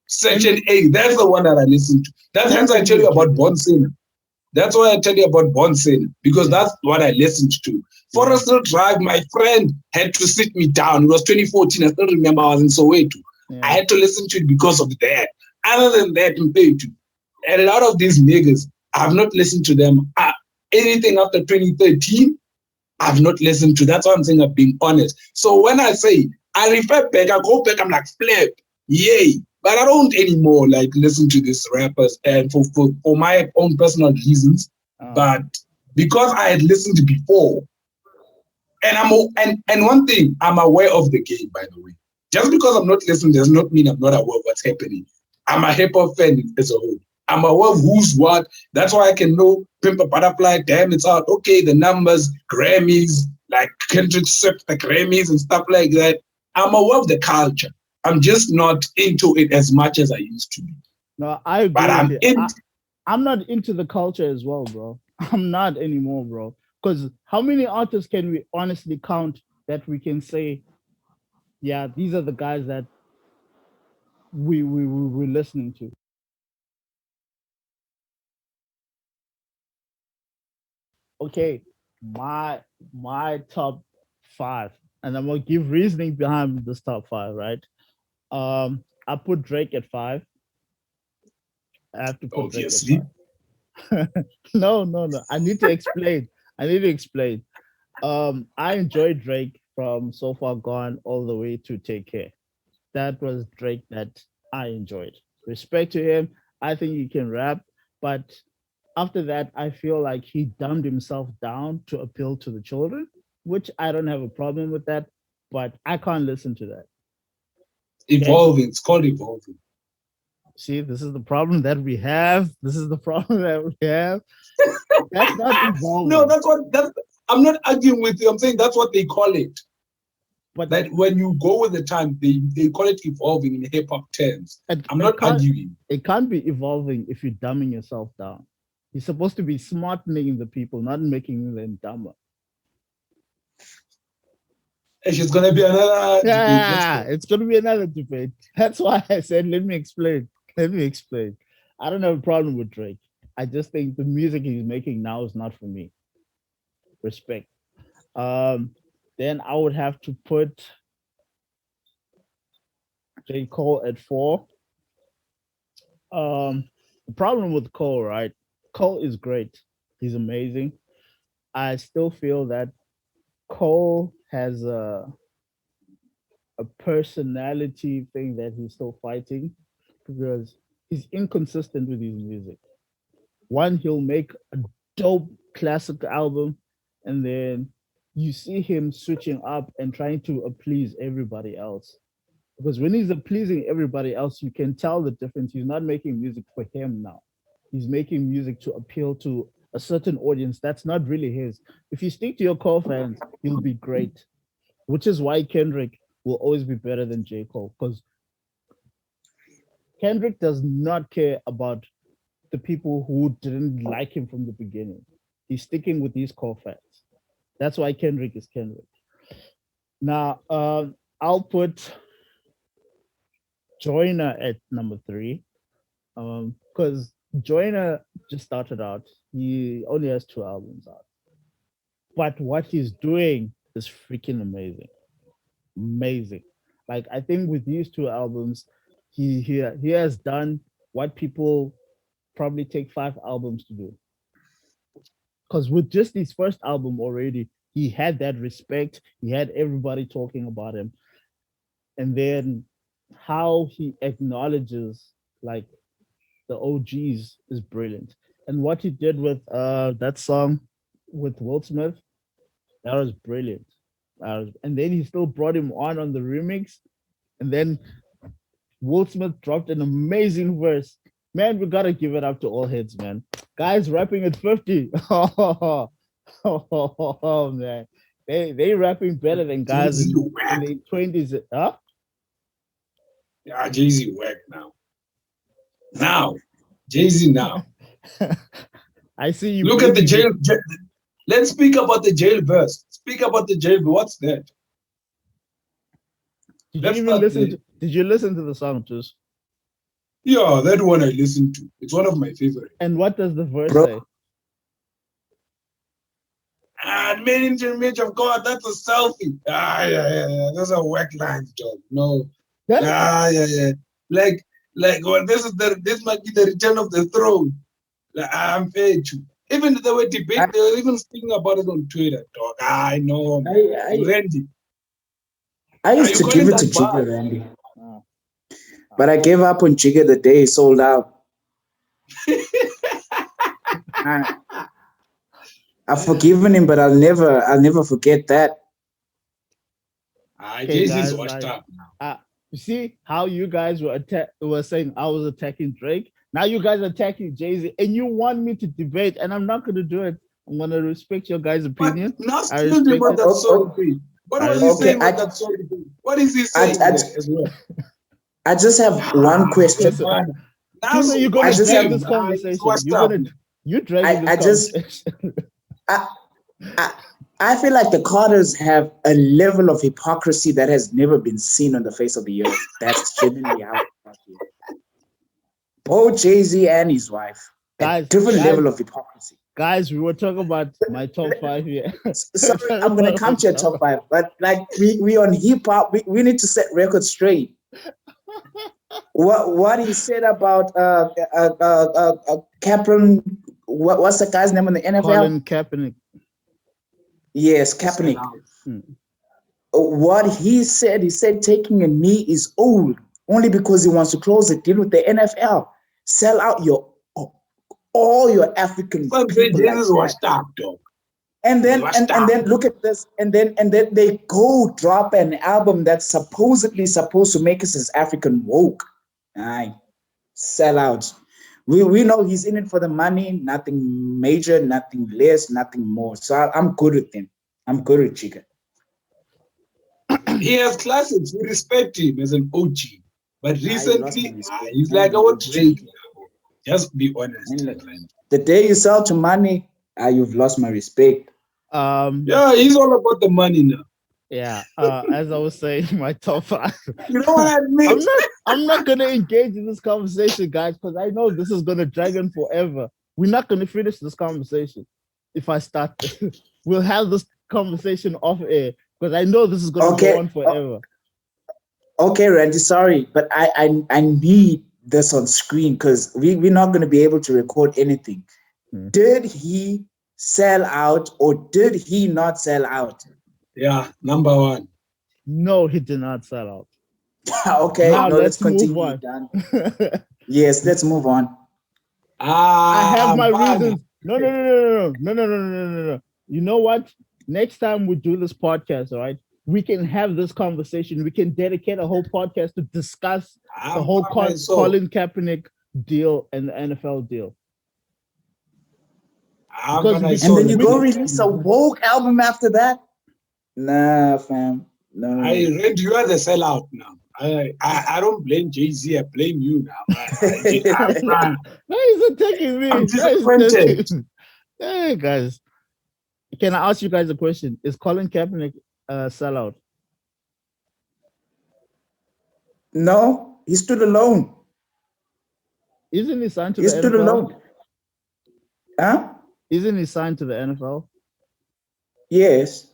B: Section 8, that's the one that I listened to. That's hence I tell you about Bon Sinner. That's why I tell you about Bon Sinner, because that's what I listened to. Forest Hill Drive, my friend had to sit me down. It was 2014. I still remember I was in Soweto. I had to listen to it because of that. Other than that, a lot of these niggas, I've not listened to them. Anything after 2013, I've not listened to. That's why I'm saying I'm being honest. So when I say I refer back, I go back, I'm like, flip, yay. But I don't anymore like listen to these rappers and for my own personal reasons. But because I had listened before, and one thing, I'm aware of the game, by the way. Just because I'm not listening does not mean I'm not aware of what's happening. I'm a hip hop fan as a whole. I'm aware of who's what. That's why I can know Pimp a Butterfly, damn, it's out. Okay, the numbers, Grammys, like Kendrick swept the Grammys and stuff like that. I'm aware of the culture. I'm just not into it as much as I used to be.
A: No, I agree. But I'm not into the culture as well, bro. I'm not anymore, bro. Because how many artists can we honestly count that we can say, yeah, these are the guys that we're listening to? Okay, my top five, and I'm gonna give reasoning behind this top five, right? I put Drake at five. I have to put
B: Obviously.
A: Drake at five. No. I need to explain. I enjoyed Drake from So Far Gone all the way to Take Care. That was Drake that I enjoyed. Respect to him. I think he can rap, but after that, I feel like he dumbed himself down to appeal to the children, which I don't have a problem with that, but I can't listen to that.
B: Evolving. It's called evolving.
A: See, this is the problem that we have. This is the problem that we have. That's not evolving.
B: No, I'm not arguing with you. I'm saying that's what they call it. But that when you go with the time, they call it evolving in hip hop terms. I'm not arguing.
A: It can't be evolving if you're dumbing yourself down. You're supposed to be smartening the people, not making them dumber.
B: It's gonna be another
A: debate. It's gonna be another debate. That's why I said let me explain. I don't have a problem with Drake. I just think the music he's making now is not for me. Respect. Then I would have to put J. Cole at 4. The problem with Cole, right? Cole is great. He's amazing. I still feel that Cole has a personality thing that he's still fighting because he's inconsistent with his music. One, he'll make a dope classic album, and then you see him switching up and trying to please everybody else. Because when he's pleasing everybody else, you can tell the difference. He's not making music for him now. He's making music to appeal to a certain audience that's not really his. If you stick to your core fans, you'll be great. Which is why Kendrick will always be better than J. Cole. Because Kendrick does not care about the people who didn't like him from the beginning. He's sticking with these core fans. That's why Kendrick is Kendrick. Now, I'll put Joyner at number 3. Because Joyner just started out. He only has 2 albums out, but what he's doing is freaking amazing, amazing. Like I think with these 2 albums, he has done what people probably take 5 albums to do. Because with just his first album already, he had that respect. He had everybody talking about him, and then how he acknowledges like the OGs is brilliant. And what he did with that song with Will Smith, that was brilliant. And then he still brought him on the remix, and then Will Smith dropped an amazing verse. Man, we gotta give it up to all heads, man. Guys rapping at 50. Oh, man. They rapping better than guys in their 20s. Huh?
B: Yeah, Jay-Z whack now. Now. Jay-Z now.
A: I see you.
B: Look at the jail. Let's speak about the jail verse. Speak about the jail. What's that?
A: Did you listen to the song, too?
B: Yeah, that one I listened to. It's one of my favorites.
A: And what does the verse say?
B: Made in the image of God, that's a selfie. Yeah. Those are whack lines, dog. No. Yeah. Like well, this might be the return of the throne. I'm fair to. Even the way debate, they were even speaking about it on Twitter, dog. I know. Randy.
C: I used to give it to Jigga, Randy. But I gave up on Jigga the day he sold out. I've forgiven him, but I'll never forget that.
B: Jay-Z's washed up now.
A: You see how you guys were saying I was attacking Drake? Now you guys are attacking Jay-Z, and you want me to debate, and I'm not going to do it. I'm going to respect your guys' opinion.
B: What was he saying about that song? What is he saying as well?
C: I just have one question.
A: You're going to drag this conversation. You're dragging this conversation.
C: I feel like the Carters have a level of hypocrisy that has never been seen on the face of the earth. That's genuinely how I feel. Both Jay-Z and his wife. Different level of hypocrisy.
A: Guys, we were talking about my top 5 here.
C: Sorry, I'm gonna come to your top 5, but like we on hip hop, we need to set records straight. What he said about Kaplan, what's the guy's name in the NFL?
A: Colin Kaepernick.
C: Yes, Kaepernick. What he said taking a knee is old only because he wants to close a deal with the NFL. Sell out all your African people. And then look at this, and then they go drop an album that's supposedly supposed to make us as African woke. Aye, sell out. We know he's in it for the money, nothing major, nothing less, nothing more. So I'm good with him. I'm good with Chica.
B: He has classics. We respect him as an OG. But recently, he's like our Drake. Just be honest.
C: The day you sell to money, you've lost my respect.
B: Yeah, he's all about the money now.
A: Yeah, as I was saying, my top 5.
B: You know what I mean?
A: I'm not gonna engage in this conversation, guys, because I know this is gonna drag on forever. We're not gonna finish this conversation if I start. We'll have this conversation off air because I know this is gonna go on forever.
C: Okay, Randy, sorry, but I need this on screen because we're not gonna be able to record anything. Did he sell out or did he not sell out?
B: Yeah, number 1.
A: No, he did not sell out.
C: Okay,
A: now
C: let's
A: move on.
C: Yes, let's move on.
A: I have my reasons. No. You know what? Next time we do this podcast, all right, we can have this conversation. We can dedicate a whole podcast to discuss the whole Colin Kaepernick deal and the NFL deal.
C: And then you go release a woke album after that? Nah, fam. No.
B: You are the sellout now. I don't blame Jay-Z. I blame you now.
A: He's attacking me.
B: I'm disappointed.
A: Hey, guys. Can I ask you guys a question? Is Colin Kaepernick a sellout?
C: No, he stood alone.
A: Isn't he signed to
C: He
A: the
C: stood
A: NFL?
C: alone. Huh?
A: Isn't he signed to the NFL?
C: Yes.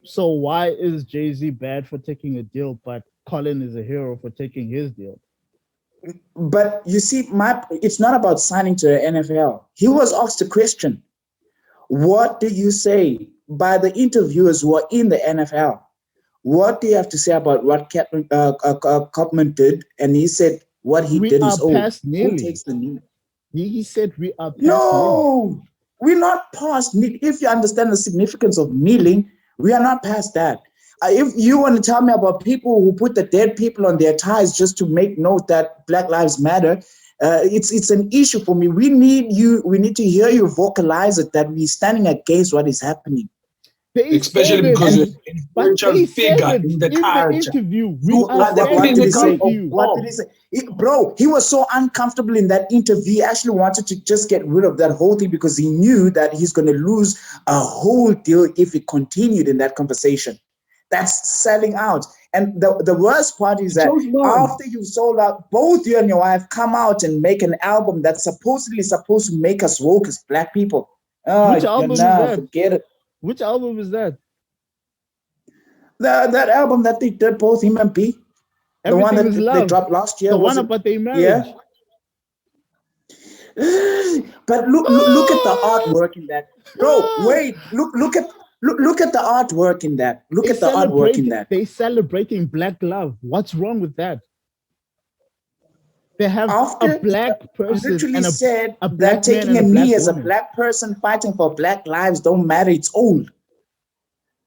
A: So why is Jay-Z bad for taking a deal, but Colin is a hero for taking his deal?
C: But you see, it's not about signing to the NFL. He was asked a question. What do you say by the interviewers who are in the NFL? What do you have to say about what Kopman did? And he said what he
A: We
C: did
A: are
C: is old.
A: past
C: Who
A: nearly.
C: takes the knee?
A: He said we are past
C: No, we're not past kneeling. If you understand the significance of kneeling, we are not past that. If you want to tell me about people who put the dead people on their ties just to make note that Black Lives Matter, it's an issue for me. We need to hear you vocalize it, that we're standing against what is happening.
B: Especially because you're an influential figure in the culture.
A: Interview.
C: What did he say? What did he say? Bro, he was so uncomfortable in that interview. He actually wanted to just get rid of that whole thing because he knew that he's going to lose a whole deal if he continued in that conversation. That's selling out. And the worst part is that after you sold out, both you and your wife come out and make an album that's supposedly supposed to make us woke as Black people.
A: Which album is that?
C: Forget it.
A: Which album is that?
C: That album that they did, both him and B. The one that they dropped last year.
A: The one about their marriage.
C: Yeah. But look at the artwork in that. Bro, wait. Look at the artwork in that. Look at the artwork in that.
A: They're celebrating Black love. What's wrong with that? They have a Black person
C: literally
A: and
C: said
A: a Black
C: that taking a knee as a Black person fighting for Black lives don't matter. It's old.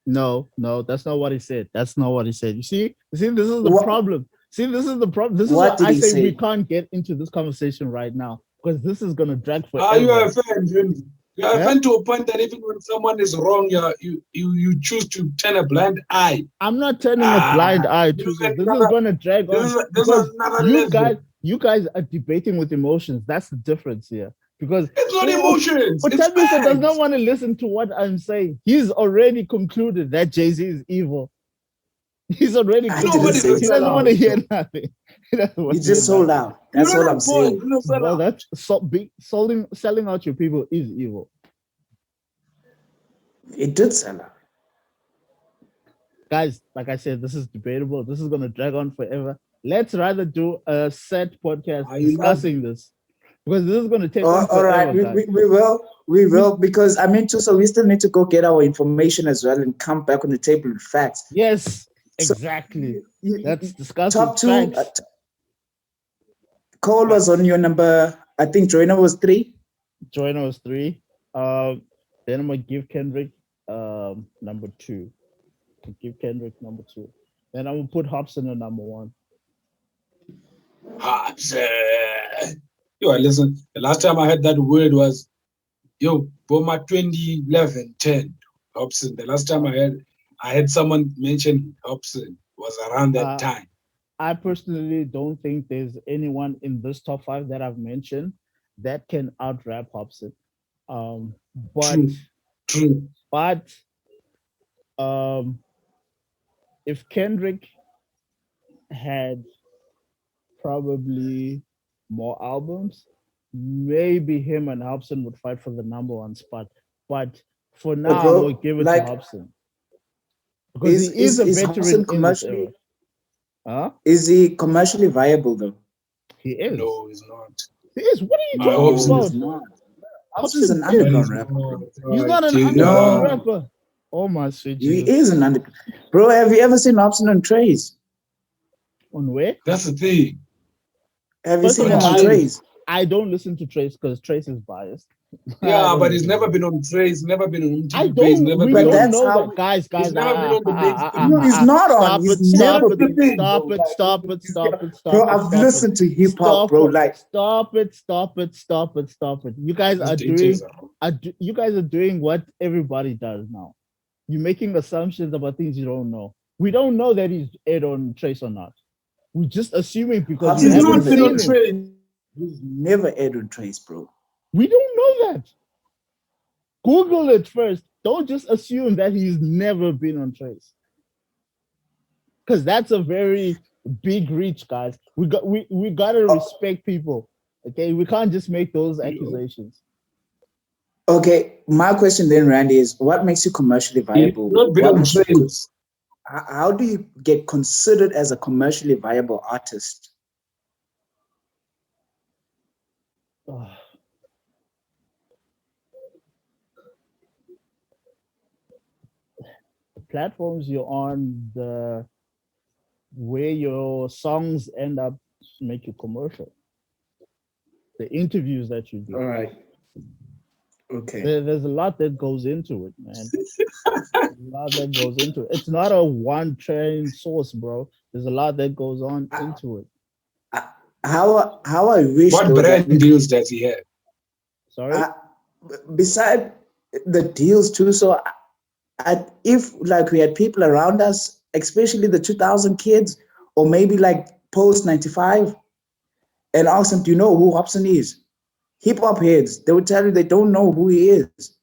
A: No, that's not what he said. That's not what he said. You see, this is the problem. See, this is the problem. This is what I say. We can't get into this conversation right now because this is gonna drag forever.
B: You are a fan, Jimmy. You are a fan to a point that even when someone is wrong, you choose to turn a blind eye.
A: I'm not turning a blind eye to this. This is gonna drag on because you guys are debating with emotions. That's the difference here. Because
B: it's not emotions.
A: But Thabiso does not want to listen to what I'm saying. He's already concluded that Jay-Z is evil. He's already concluded. He doesn't want to hear nothing.
C: He just sold out. That's what I'm saying.
A: Well, that's selling out your people is evil.
C: It did sell out.
A: Guys, like I said, this is debatable. This is going to drag on forever. Let's rather do a set podcast discussing this. Because this is going to take
C: all right, we will, because I mean, so we still need to go get our information as well and come back on the table with facts.
A: Yes, exactly. Let's discuss
C: top two. Cole was on your number. I think Joyner was 3.
A: Joyner was 3. Then I'm gonna give Kendrick number 2. Give Kendrick number 2. Then I'm gonna put Hobson at number 1.
B: Hobson. Yo, listen, the last time I heard that word was, Boma 2011, 10, Hobson. The last time I had someone mention Hobson was around that time.
A: I personally don't think there's anyone in this top 5 that I've mentioned that can out-rap Hobson.
B: True.
A: But if Kendrick had probably more albums, maybe him and Hobson would fight for the number 1 spot. But for now, I will give it to Hobson. Because he is a veteran in this era. Huh?
C: Is he commercially viable though?
A: He is.
B: No, he's not.
A: He is. What are you talking about?
C: Hobson's an underground rapper.
A: He's not an underground rapper. Oh my shit.
C: He is an underground. Bro, have you ever seen Hobson on Trace?
A: On where?
B: That's the thing.
C: Have you seen him on Trace?
A: I don't listen to Trace because Trace is biased.
B: Yeah, but he's never been on Trace, never been on
A: I don't know that. Guys.
B: He's never been on the big
C: no, he's not on.
A: Stop it.
C: Bro, I've listened to hip hop, bro. Like,
A: stop it. You guys are doing what everybody does now. You're making assumptions about things you don't know. We don't know that he's aired on Trace or not. We're just assuming because
C: he's not been on Trace. He's never aired on Trace, bro.
A: We don't know that. Google it first. Don't just assume that he's never been on Trace. Because that's a very big reach, guys. We gotta respect people. Okay, we can't just make those accusations.
C: Okay, my question then, Randy, is what makes you commercially
B: It's
C: viable?
B: not
C: What
B: become
C: makes you,
B: friends.
C: how do you get considered as a commercially viable artist?
A: Ugh. The platforms you're on, the where your songs end up make you commercial. The interviews that you do.
C: All right. Okay.
A: There's a lot that goes into it, man. A lot that goes into it. It's not a one train source, bro. There's a lot that goes on
C: I,
A: into it.
C: how I wish
B: What
C: though that
B: brand
C: we could,
B: deals does he have?
A: Sorry?
C: uh, beside the deals too. So if like we had people around us, especially the 2000 kids, or maybe like post 95, and ask them, do you know who Hobson is? Hip hop heads, they would tell you they don't know who he is.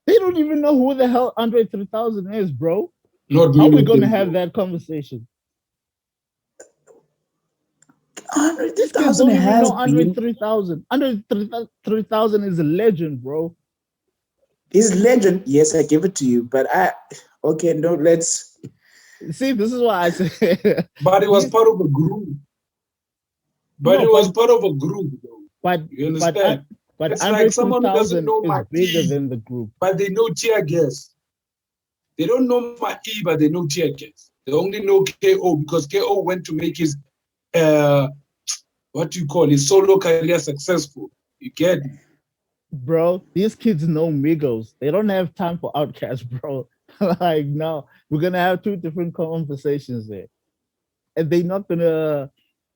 A: They don't even know who the hell Andre 3000 is, bro.
B: Not
A: How are
B: many
A: we
B: of
A: gonna
B: them
A: have
B: know.
A: that conversation? These kids
C: 100,000
A: don't even
C: has
A: know Andre
C: been
A: 3000. Andre 3000 is a legend, bro.
C: his legend. Yes, I give it to you, but okay, no, let's.
A: See, this is why I say
B: But it was
A: these
B: part of a group. But
A: no,
B: it was part of a group, though.
A: but
B: You
A: but uh,
B: understand?
A: but
B: It's
A: Andre
B: like someone who doesn't
A: 3000
B: know
A: is
B: my
A: bigger
B: E,
A: than the group.
B: but they know tear gas. They don't know my E, but they know tear gas. They only know KO because KO went to make his uh what do you call his solo career successful. You get me?
A: Bro, these kids know Migos. They don't have time for Outcast, bro. Like, no, we're gonna have two different conversations there, and they're not gonna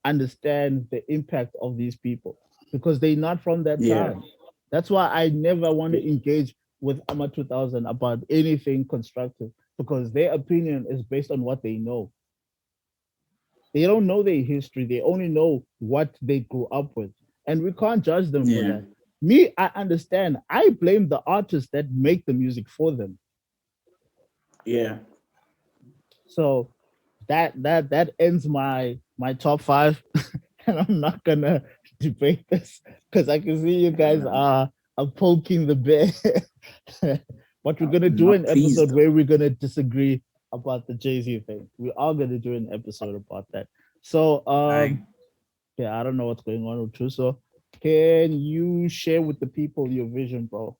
A: understand the impact of these people because they're not from that
C: Yeah,
A: time. That's why I never want to engage with Ama 2000 about anything constructive because their opinion is based on what they know. They don't know their history. They only know what they grew up with. And we can't judge them for
C: yeah,
A: that. Me, I understand. I blame the artists that make the music for them.
C: yeah.
A: So that ends my top five. And I'm not gonna debate this because I can see you guys are poking the bear. But we're gonna
C: I'm
A: do
C: not
A: an episode
C: pleased
A: where
C: though.
A: we're gonna disagree about the Jay-Z thing. We are gonna do an episode about that. So
C: I
A: yeah, I don't know what's going on with Truso. Can you share with the people your vision, bro,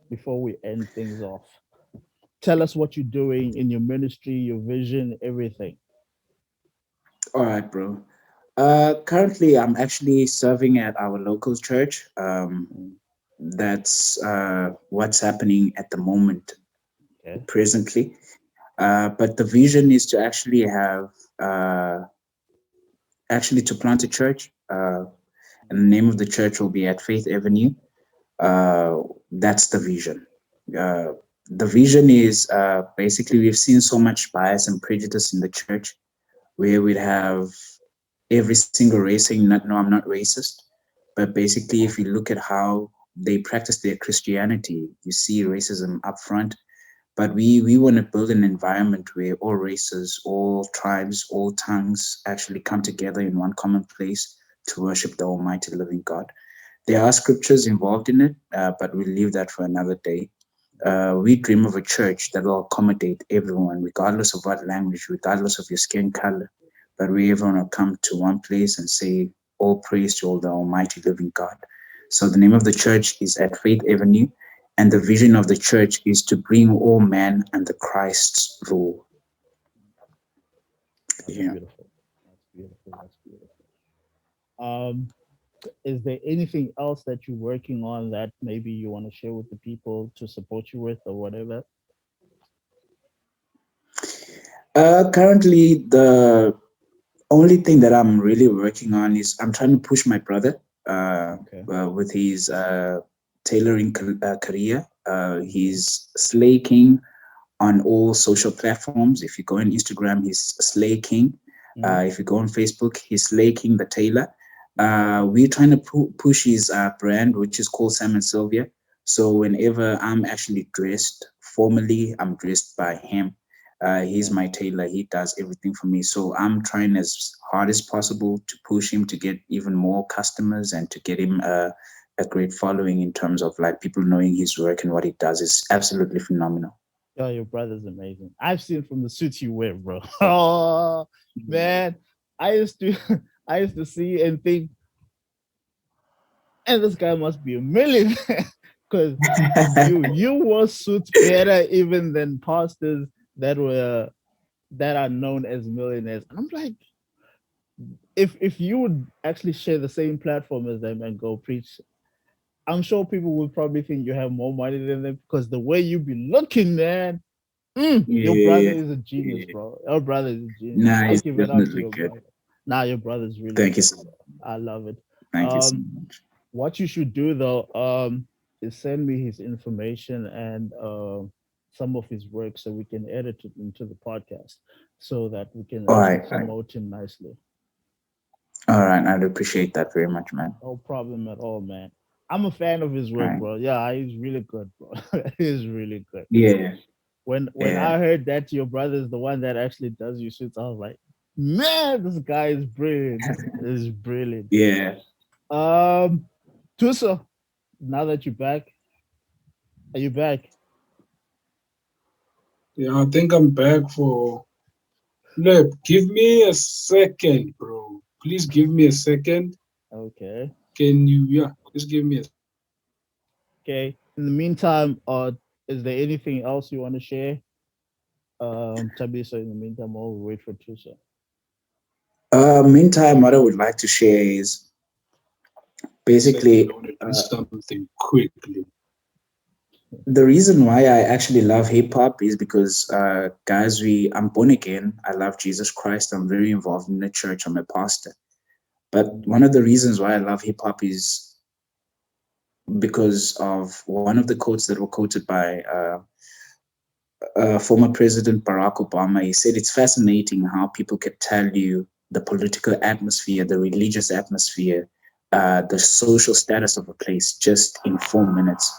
A: before we end things off? Tell us what you're doing in your ministry, your vision, everything.
C: All right, bro. Currently, I'm actually serving at our local church. That's what's happening at the moment,
A: Okay.
C: presently. But the vision is to actually have, actually to plant a church. And the name of the church will be at Faith Avenue. Uh, that's the vision. Uh, the vision is basically we've seen so much bias and prejudice in the church where we'd have every single race saying, no, I'm not racist. But basically, if you look at how they practice their Christianity, you see racism up front. But we want to build an environment where all races, all tribes, all tongues actually come together in one common place to worship the Almighty living God. There are scriptures involved in it, but we'll leave that for another day. We dream of a church that will accommodate everyone, regardless of what language, regardless of your skin color, but we everyone will come to one place and say, all praise to all the Almighty living God. So the name of the church is at Faith Avenue, and the vision of the church is to bring all men under Christ's rule.
A: That's
C: Yeah.
A: beautiful. That's beautiful. That's beautiful. Um, is there anything else that you're working on that maybe you want to share with the people to support you with or whatever?
C: Currently, the only thing that I'm really working on is I'm trying to push my brother
A: Okay.
C: with his tailoring career. He's slaking on all social platforms. If you go on Instagram, he's Slay King.
A: Mm-hmm.
C: If you go on Facebook, he's Slay King the Tailor. We're trying to push his brand, which is called Sam and Sylvia. So whenever I'm actually dressed formally, I'm dressed by him. He's my tailor. He does everything for me. So I'm trying as hard as possible to push him to get even more customers and to get him a great following in terms of like people knowing his work and what he does is absolutely phenomenal.
A: Yo, your brother's amazing. I've seen from the suits you wear, bro. Oh man, I used to, I used to see and think, and this guy must be a millionaire because you wore suits better even than pastors that are known as millionaires. And I'm like, if you would actually share the same platform as them and go preach, I'm sure people would probably think you have more money than them because the way you be looking, man. Your brother
C: Yeah,
A: is a genius,
C: yeah.
A: bro. Your brother is a genius.
C: Nah,
A: I'll
C: it's
A: give it up to
C: definitely
A: your
C: good.
A: brother. Nah, your brother's really
C: Thank you
A: good,
C: so
A: bro. I love it.
C: Thank you so
A: Um,
C: much.
A: what you should do though, is send me his information and some of his work so we can edit it into the podcast so that we can
C: All
A: actually
C: right,
A: promote him nicely.
C: all right. I'd appreciate that very much, man.
A: No problem at all, man. I'm a fan of his
C: All
A: work,
C: right.
A: bro. Yeah, he's really good, bro. He's really good.
C: Yeah,
A: When
C: yeah,
A: I heard that your brother is the one that actually does your suits, I was like, man, this guy is brilliant. Is brilliant.
C: yeah.
A: Um, Tuso, now that you're back, are you back?
B: Yeah, I think I'm back for. Look, give me a second, bro. Please give me a second.
A: Okay.
B: Can you? Yeah, just give me a.
A: Okay. In the meantime, is there anything else you want to share? Tabisa, in the meantime, while we wait for Tuso.
C: Meantime, what I would like to share is
B: Second,
C: basically
B: I want to do something quickly.
C: the reason why I actually love hip hop is because, guys, I'm born again. I love Jesus Christ. I'm very involved in the church. I'm a pastor. But one of the reasons why I love hip hop is because of one of the quotes that were quoted by former President Barack Obama. He said it's fascinating how people can tell you the political atmosphere, the religious atmosphere, the social status of a place just in 4 minutes.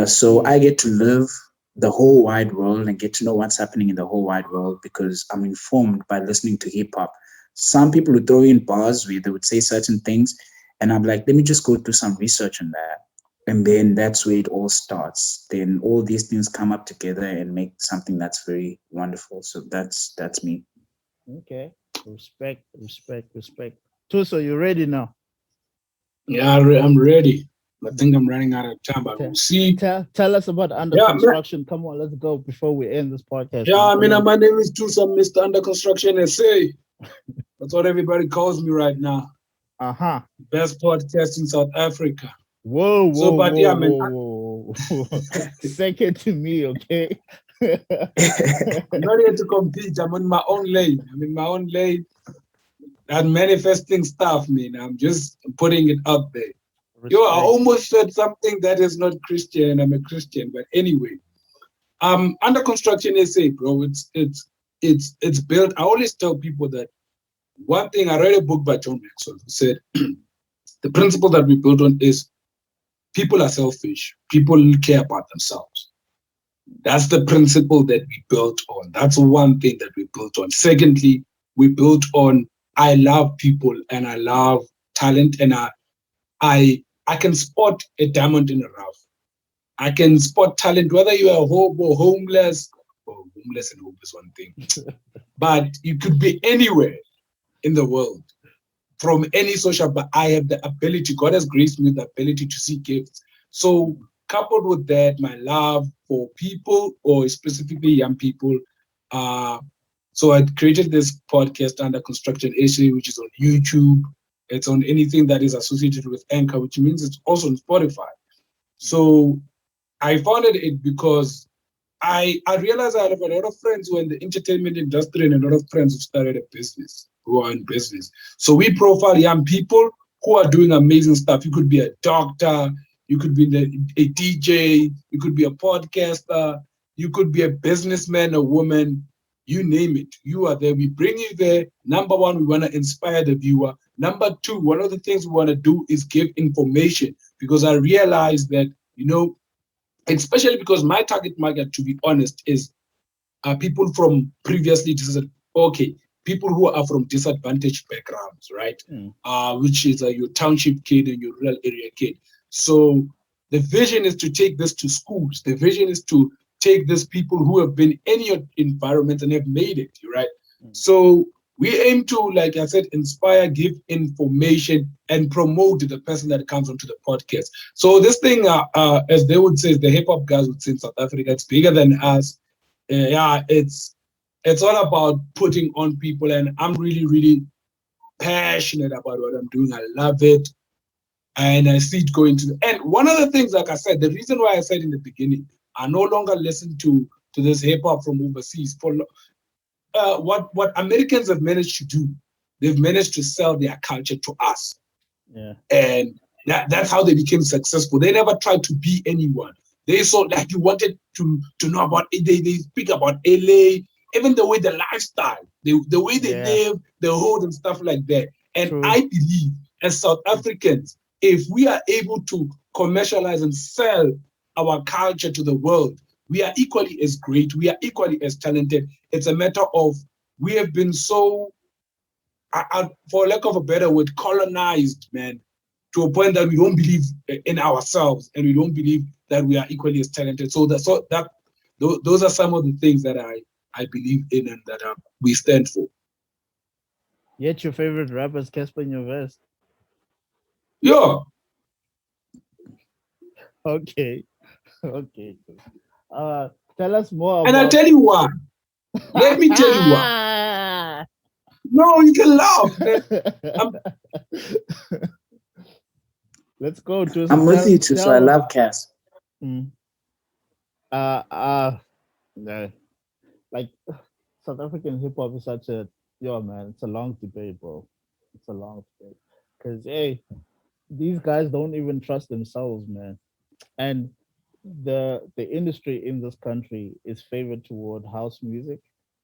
C: So I get to live the whole wide world and get to know what's happening in the whole wide world because I'm informed by listening to hip hop. Some people would throw in bars where they would say certain things, and I'm like, let me just go do some research on that. And then that's where it all starts. Then all these things come up together and make something that's very wonderful. So that's me.
A: Okay. Respect, respect, respect. Tuso, you ready now?
B: Yeah, I'm ready. I think I'm running out of time, but we'll
A: Tell,
B: see.
A: tell us about under
B: Yeah,
A: construction. Come on, let's go before we end this podcast,
B: yeah.
A: man.
B: I mean,
A: Come on.
B: my name is Thuso, Mr. Under Construction SA. That's what everybody calls me right now.
A: Uh-huh.
B: Best podcast in South Africa.
A: Whoa,
B: So,
A: whoa,
B: but
A: whoa,
B: yeah, man.
A: whoa, whoa. Second to me, okay?
B: I'm not here to compete. I'm on my own lane. I'm in my own lane. I'm manifesting stuff, man. I'm just putting it out there. Yo, I
A: Respect.
B: almost said something that is not Christian. I'm a Christian, but anyway, under construction SA, bro. It's built. I always tell people that one thing. I read a book by John Maxwell who said the principle that we build on is people are selfish. People care about themselves. That's the principle that we built on. That's one thing that we built on. Secondly, we built on I love people and I love talent and I can spot a diamond in a rough. I can spot talent, whether you are hobo, homeless, or homeless and hope is one thing, but you could be anywhere in the world from any social, but I have the ability, God has graced me with the ability to see gifts. So coupled with that, my love for people or specifically young people, so I created this podcast under construction issue, which is on YouTube. It's on anything that is associated with Anchor, which means it's also on Spotify. So I founded it because I realized I have a lot of friends who are in the entertainment industry and a lot of friends who started a business, who are in business. So we profile young people who are doing amazing stuff. You could be a doctor, you could be a DJ, you could be a podcaster, you could be a businessman, a woman, you name it. You are there. We bring you there. Number one, we want to inspire the viewer. Number two, one of the things we want to do is give information because I realized that, especially because my target market, to be honest, is people from previously okay, people who are from disadvantaged backgrounds, right? Which is your township kid and your rural area kid. So the vision is to take this to schools. The vision is to take these people who have been in your environment and have made it, right? So we aim to, like I said, inspire, give information, and promote the person that comes onto the podcast. So this thing, as they would say, the hip hop guys would say in South Africa, it's bigger than us. Yeah, it's all about putting on people, and I'm really, really passionate about what I'm doing. I love it, and I see it going to the end. One of the things, like I said, the reason why I said in the beginning, I no longer listen to this hip hop from overseas. For what Americans have managed to do, they've managed to sell their culture to us, and that's how they became successful. They never tried to be anyone. They saw, like, you wanted to know about it. They speak about LA, even the way the lifestyle, the way they live, the hood and stuff like that. And I believe, as South Africans, if we are able to commercialize and sell our culture to the world, we are equally as great. We are equally as talented. It's a matter of, we have been so, for lack of a better word, colonized, man, to a point that we don't believe in ourselves, and we don't believe that we are equally as talented. So those are some of the things that I believe in and that we stand for.
A: Yet your favorite rapper is Casper in your vest.
B: Yeah.
A: Okay. Okay. Tell us more
B: and
A: about.
B: I'll tell you why. Let me tell you why. No, you can laugh, man.
A: Let's go to.
C: I'm with you too, so I love Cass.
A: Like, South African hip hop is such a, man, it's a long debate, bro. It's a long debate. Because, hey, these guys don't even trust themselves, man. And the industry in this country is favored toward house music.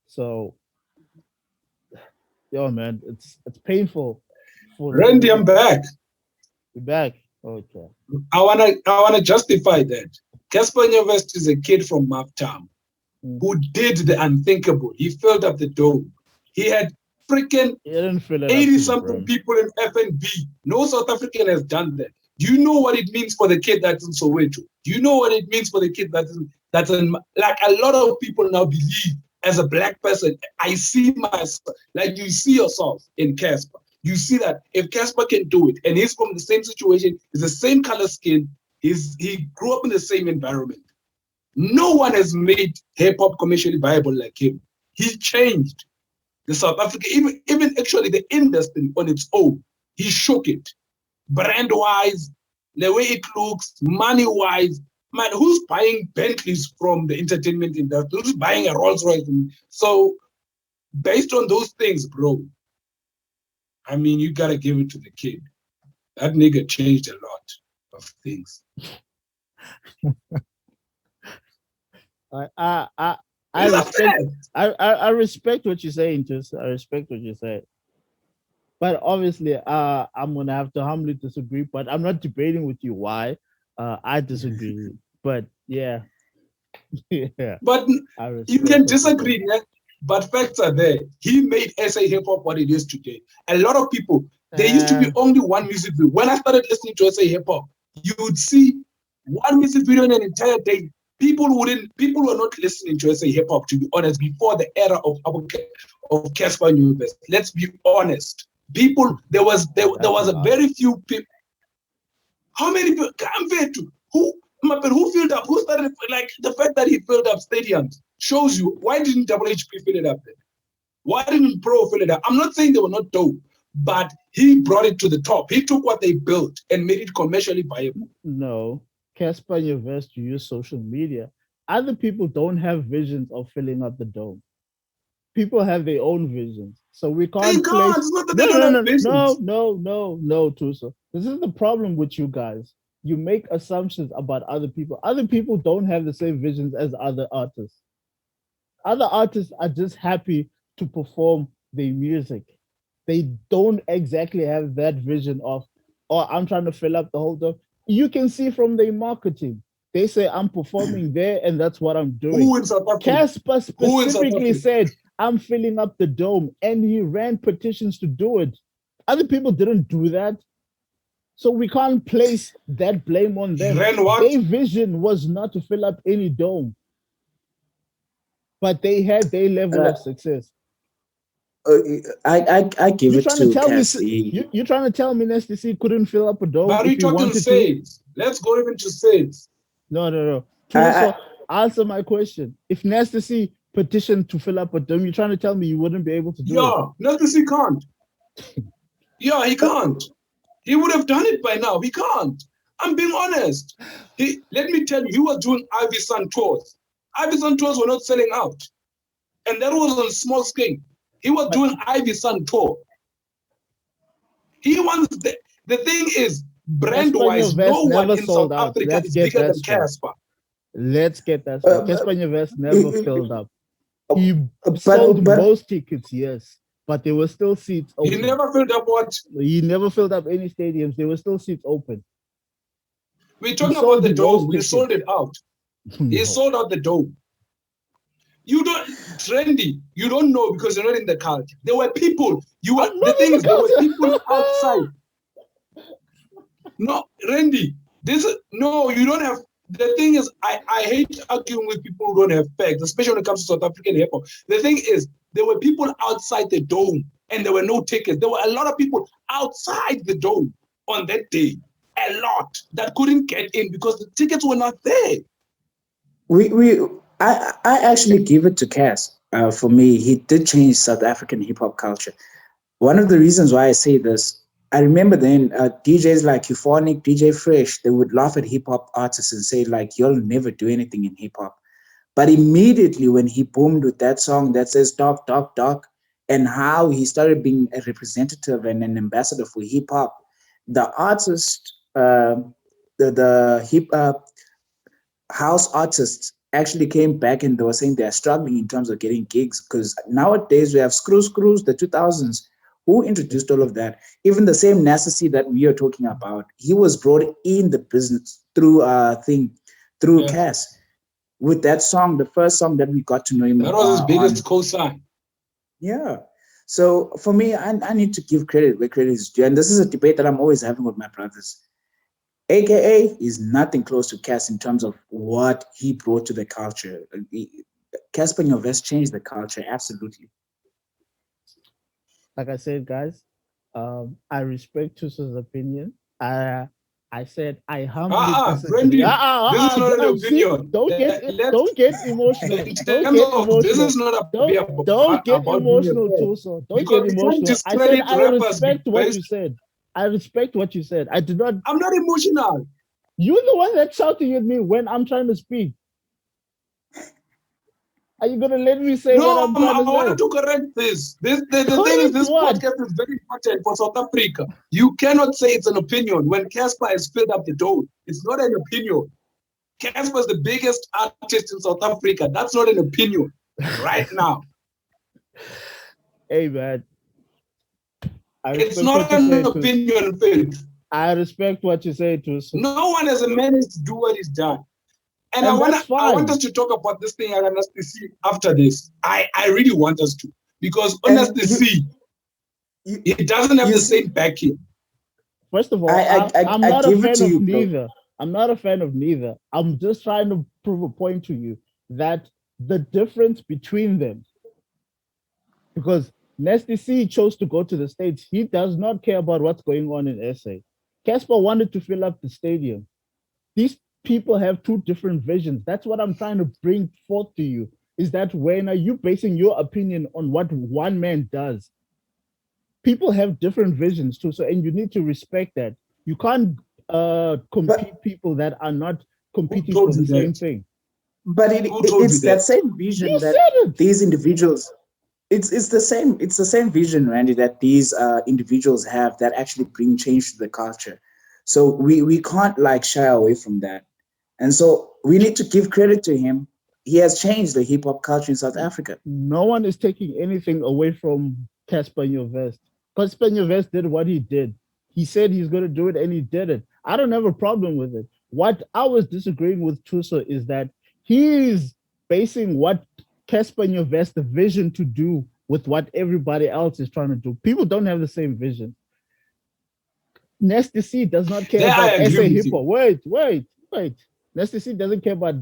A: So, man, it's painful for
B: Randy, I'm back.
A: You're back. Okay.
B: I wanna justify that. Casper Nyovest is a kid from Maptown who did the unthinkable. He filled up the dome. He had freaking 80-something people in FNB. No South African has done that. Do you know what it means for the kid that's in Soweto? Do you know what it means for the kid that's in, like, a lot of people now believe, as a black person, I see myself, like you see yourself in Casper. You see that if Casper can do it, and he's from the same situation, he's the same color skin, he grew up in the same environment. No one has made hip-hop commercially viable like him. He changed the South Africa, even actually the industry on its own. He shook it. Brand-wise, the way it looks, money-wise. Man, who's buying Bentleys from the entertainment industry? Who's buying a Rolls Royce? So, based on those things, bro, I mean, you gotta give it to the kid. That nigga changed a lot of things.
A: I respect what you're saying, just I respect what you said. But obviously, I'm gonna have to humbly disagree. But I'm not debating with you why. I disagree. But yeah.
B: But you can disagree, man. But facts are there. He made SA hip hop what it is today. A lot of people, there used to be only one music video. When I started listening to SA hip hop, you would see one music video in an entire day. People were not listening to SA hip hop, to be honest, before the era of Casper Nyovest. Let's be honest. People, there was a very few people. How many people? Who filled up? Who started, like, the fact that he filled up stadiums shows you, why didn't Double HP fill it up then? Why didn't Pro fill it up? I'm not saying they were not dope, but he brought it to the top. He took what they built and made it commercially viable.
A: No, Casper Nyovest, you use social media. Other people don't have visions of filling up the dome. People have their own visions, so we can't. No, Thuso. This is the problem with you guys. You make assumptions about other people. Other people don't have the same visions as other artists. Other artists are just happy to perform their music. They don't exactly have that vision of, oh, I'm trying to fill up the whole dome. You can see from their marketing, They say I'm performing there, and that's what I'm doing.
B: Who in South Africa?
A: Casper
B: Who in South
A: specifically
B: Africa?
A: said, I'm filling up the dome, and he ran petitions to do it. Other people didn't do that. So we can't place that blame on them.
B: Ran what?
A: Their vision was not to fill up any dome, but they had their level of success.
C: I give
A: You're
C: it
A: trying
C: to
A: to tell me
C: Cassie.
A: you're trying to tell me Nasty C couldn't fill up a dome
B: But
A: if
B: we
A: he
B: talking
A: wanted to?
B: states. Let's go even to states.
A: No. So answer my question. If Nasty C petitioned to fill up a dome, you're trying to tell me you wouldn't be able to do it?
B: Yeah, Nasty C can't. Yeah, he can't. He would have done it by now. He can't. I'm being honest. Let me tell you, he was doing Ivy Sun tours. Ivy Sun tours were not selling out. And that was on a small scale. He was doing Ivy Sun tour. He wants the thing is, brand-wise, no one in South Africa is bigger than Casper.
A: Let's get that straight. Casper West never filled up. He sold most tickets, yes, but there were still seats open.
B: He never filled up what?
A: He never filled up any stadiums. There were still seats open.
B: We're talking about the dome. We sold it out. He sold out the dome. You don't, Trendy, you don't know because you're not in the culture. There were people, the thing is, there were people outside. No, Randy, you don't have, the thing is, I hate arguing with people who don't have facts, especially when it comes to South African hip hop. The thing is, there were people outside the dome and there were no tickets. There were a lot of people outside the dome on that day, a lot that couldn't get in because the tickets were not there.
C: I actually give it to Cass. For me, he did change South African hip hop culture. One of the reasons why I say this, I remember then DJs like Euphonic, DJ Fresh, they would laugh at hip hop artists and say like, you'll never do anything in hip hop. But immediately when he boomed with that song that says "Talk, Talk, Talk," and how he started being a representative and an ambassador for hip hop, the artist, the hip house artists actually came back and they were saying they're struggling in terms of getting gigs because nowadays we have screws, the 2000s. Who introduced all of that? Even the same Nasty that we are talking about, he was brought in the business through Cass. With that song, the first song that we got to know him.
B: That was his biggest cosign.
C: Yeah. So for me, I need to give credit where credit is due. And this is a debate that I'm always having with my brothers. AKA is nothing close to Cass in terms of what he brought to the culture. Casper Nyovest changed the culture, absolutely.
A: Like I said, guys, I respect Thuso's opinion. I said I humbly
B: disagree. This is not an opinion.
A: Don't get emotional. Don't get emotional, Thuso. Don't get emotional. I said I respect what you said. I respect what you said. I did not.
B: I'm not emotional.
A: You're the one that's shouting at me when I'm trying to speak. Are you gonna let me say what I'm trying to say?
B: I wanted to correct this. The thing is, this podcast is very important for South Africa. You cannot say it's an opinion when Casper has filled up the dome. It's not an opinion. Casper is the biggest artist in South Africa. That's not an opinion right now.
A: Hey, man.
B: It's not an opinion, Phil.
A: I respect what you say, Thuso.
B: No one has managed to do what he's done. And I want us to talk about this thing at Nasty C after this. I really want us to. Because Nasty C, it doesn't have the same backing.
A: First of all, I'm not a fan of neither. I'm not a fan of neither. I'm just trying to prove a point to you that the difference between them, because Nasty C chose to go to the States. He does not care about what's going on in SA. Casper wanted to fill up the stadium. These people have two different visions. That's what I'm trying to bring forth to you, is that when are you basing your opinion on what one man does? People have different visions too, and you need to respect that. You can't compete people that are not competing for the same thing.
C: But it's that same vision that these individuals, it's the same vision, Randy, that these individuals have that actually bring change to the culture. So we can't like shy away from that. And so we need to give credit to him. He has changed the hip hop culture in South Africa.
A: No one is taking anything away from Casper Nyovest. Casper Nyovest did what he did. He said he's going to do it and he did it. I don't have a problem with it. What I was disagreeing with Thuso is that he's basing what Casper Nyovest vision to do with what everybody else is trying to do. People don't have the same vision. Nasty C does not care
B: There I
A: about
B: agree
A: SA
B: with
A: hip
B: you.
A: hop. Wait. Nasty C doesn't care about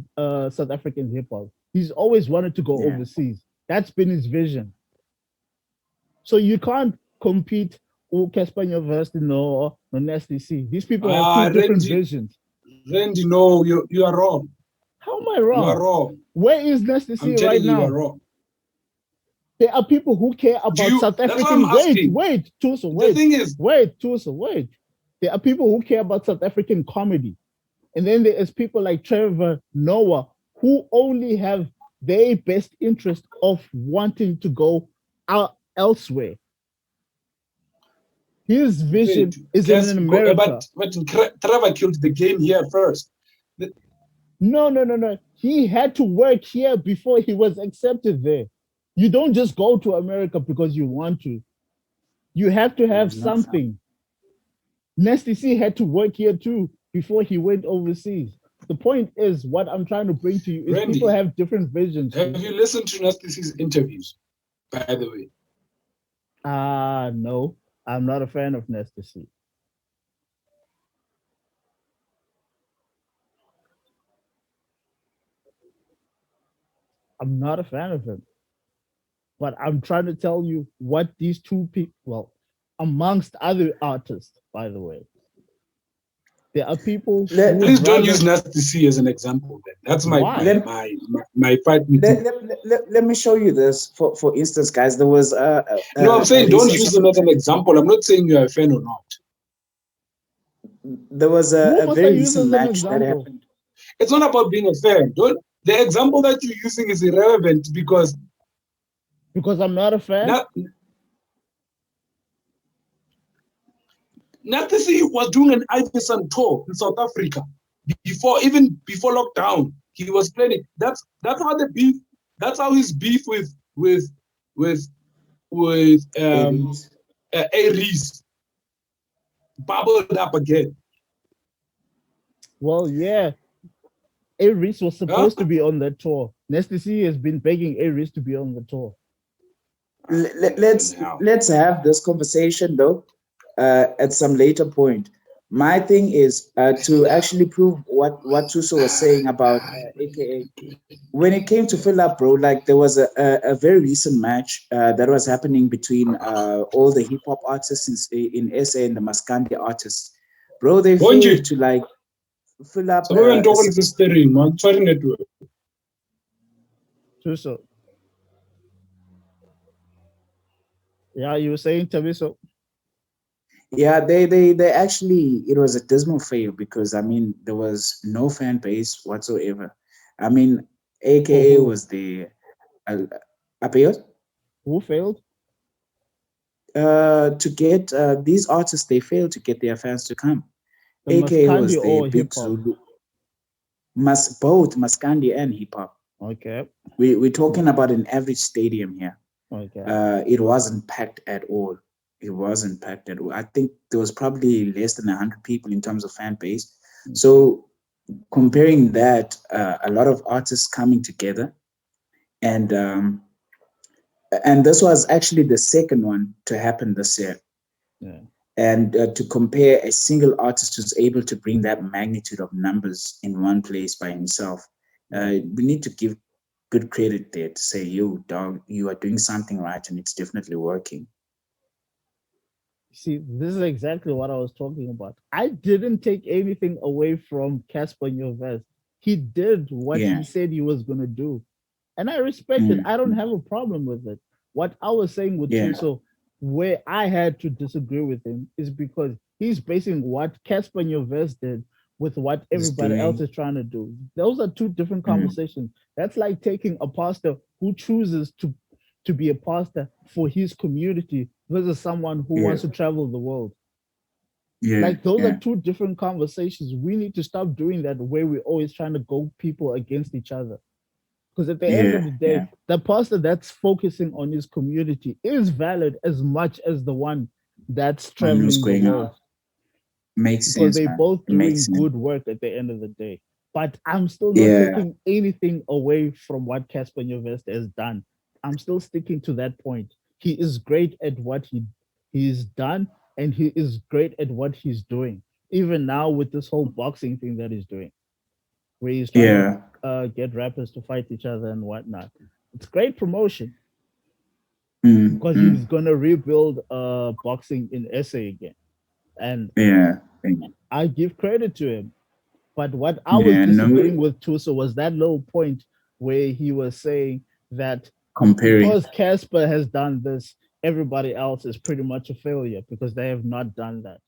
A: South African hip hop. He's always wanted to go
C: Yeah.
A: overseas. That's been his vision. So you can't compete Casper Nyovest no Nasty C. These people have two different visions.
B: Randy, no, you are wrong.
A: How am I
B: You
A: wrong?
B: are wrong.
A: Where is Nasty C
B: I'm telling
A: right
B: you, you
A: now?
B: are wrong.
A: There are people who care about South
B: That's what
A: African.
B: I'm asking.
A: Wait, Thuso,
B: The thing is,
A: wait. There are people who care about South African comedy. And then there is people like Trevor Noah who only have their best interest of wanting to go out elsewhere. His vision is in America.
B: But Trevor killed the game here first.
A: No. He had to work here before he was accepted there. You don't just go to America because you want to. You have to have something. Nasty C had to work here too before he went overseas. The point is, what I'm trying to bring to you is
B: Randy,
A: people have different visions.
B: Have you listened to Nasty C's interviews, by the way?
A: No, I'm not a fan of Nasty C. I'm not a fan of him. But I'm trying to tell you what these two people, well, amongst other artists, by the way, there are people.
B: Please don't use Nasty C as an example. Then that's my fight with
C: let me show you this. For instance, guys, there was
B: no. I'm saying don't use him as an example. I'm not saying you're a fan or not.
C: There was a very recent match that happened.
B: It's not about being a fan. The example that you're using is irrelevant because
A: I'm not a fan.
B: Nasty C was doing an Iverson tour in South Africa before lockdown. He was playing. That's how the beef. That's how his beef with Aries bubbled up again.
A: Well, yeah. Aries was supposed to be on that tour. Nasty C has been begging Aries to be on the tour.
C: Let's have this conversation though at some later point. My thing is to actually prove what Thuso was saying about AKA. When it came to fill up, bro, like there was a very recent match that was happening between all the hip hop artists in SA and the Maskandi artists. Bro, they failed to like fill up.
A: Thuso. Yeah, you were saying, Thabiso?
C: Yeah, they actually, it was a dismal fail because I mean there was no fan base whatsoever. I mean, AKA was the
A: who failed?
C: To get these artists, they failed to get their fans to come. AKA was the big Zulu. Both Maskandi and hip hop.
A: Okay.
C: We're talking about an average stadium here.
A: Okay.
C: It wasn't packed at all. It wasn't packed at all. I think there was probably less than 100 people in terms of fan base.
A: Okay.
C: So comparing that, a lot of artists coming together, and this was actually the second one to happen this year.
A: Yeah.
C: And to compare a single artist who's able to bring that magnitude of numbers in one place by himself, we need to give good credit there to say, yo, dog, you are doing something right and it's definitely working.
A: See, this is exactly what I was talking about. I didn't take anything away from Casper Nyovest. He did what he said he was going to do. And I respect it. I don't have a problem with it. What I was saying with Thuso, where I had to disagree with him, is because he's basing what Casper Nyovest did with what everybody else is trying to do. Those are two different conversations. That's like taking a pastor who chooses to be a pastor for his community versus someone who wants to travel the world. Like those are two different conversations. We need to stop doing that where we're always trying to go people against each other. Because at the end of the day, the pastor that's focusing on his community is valid as much as the one that's traveling the world.
C: Makes
A: because
C: sense,
A: they're
C: man.
A: both
C: It makes
A: doing
C: sense.
A: good work at the end of the day. But I'm still not
C: Yeah,
A: taking anything away from what Casper Nyovest has done. I'm still sticking to that point. He is great at what he's done, and he is great at what he's doing. Even now with this whole boxing thing that he's doing, where he's trying
C: yeah.
A: to get rappers to fight each other and whatnot. It's great promotion
C: Mm,
A: because
C: mm,
A: he's gonna rebuild boxing in SA again, and
C: yeah.
A: I give credit to him. But what I was
C: Yeah. No
A: disagreeing with Tuso was that little point where he was saying that
C: comparing.
A: because Casper has done this, everybody else is pretty much a failure because they have not done that.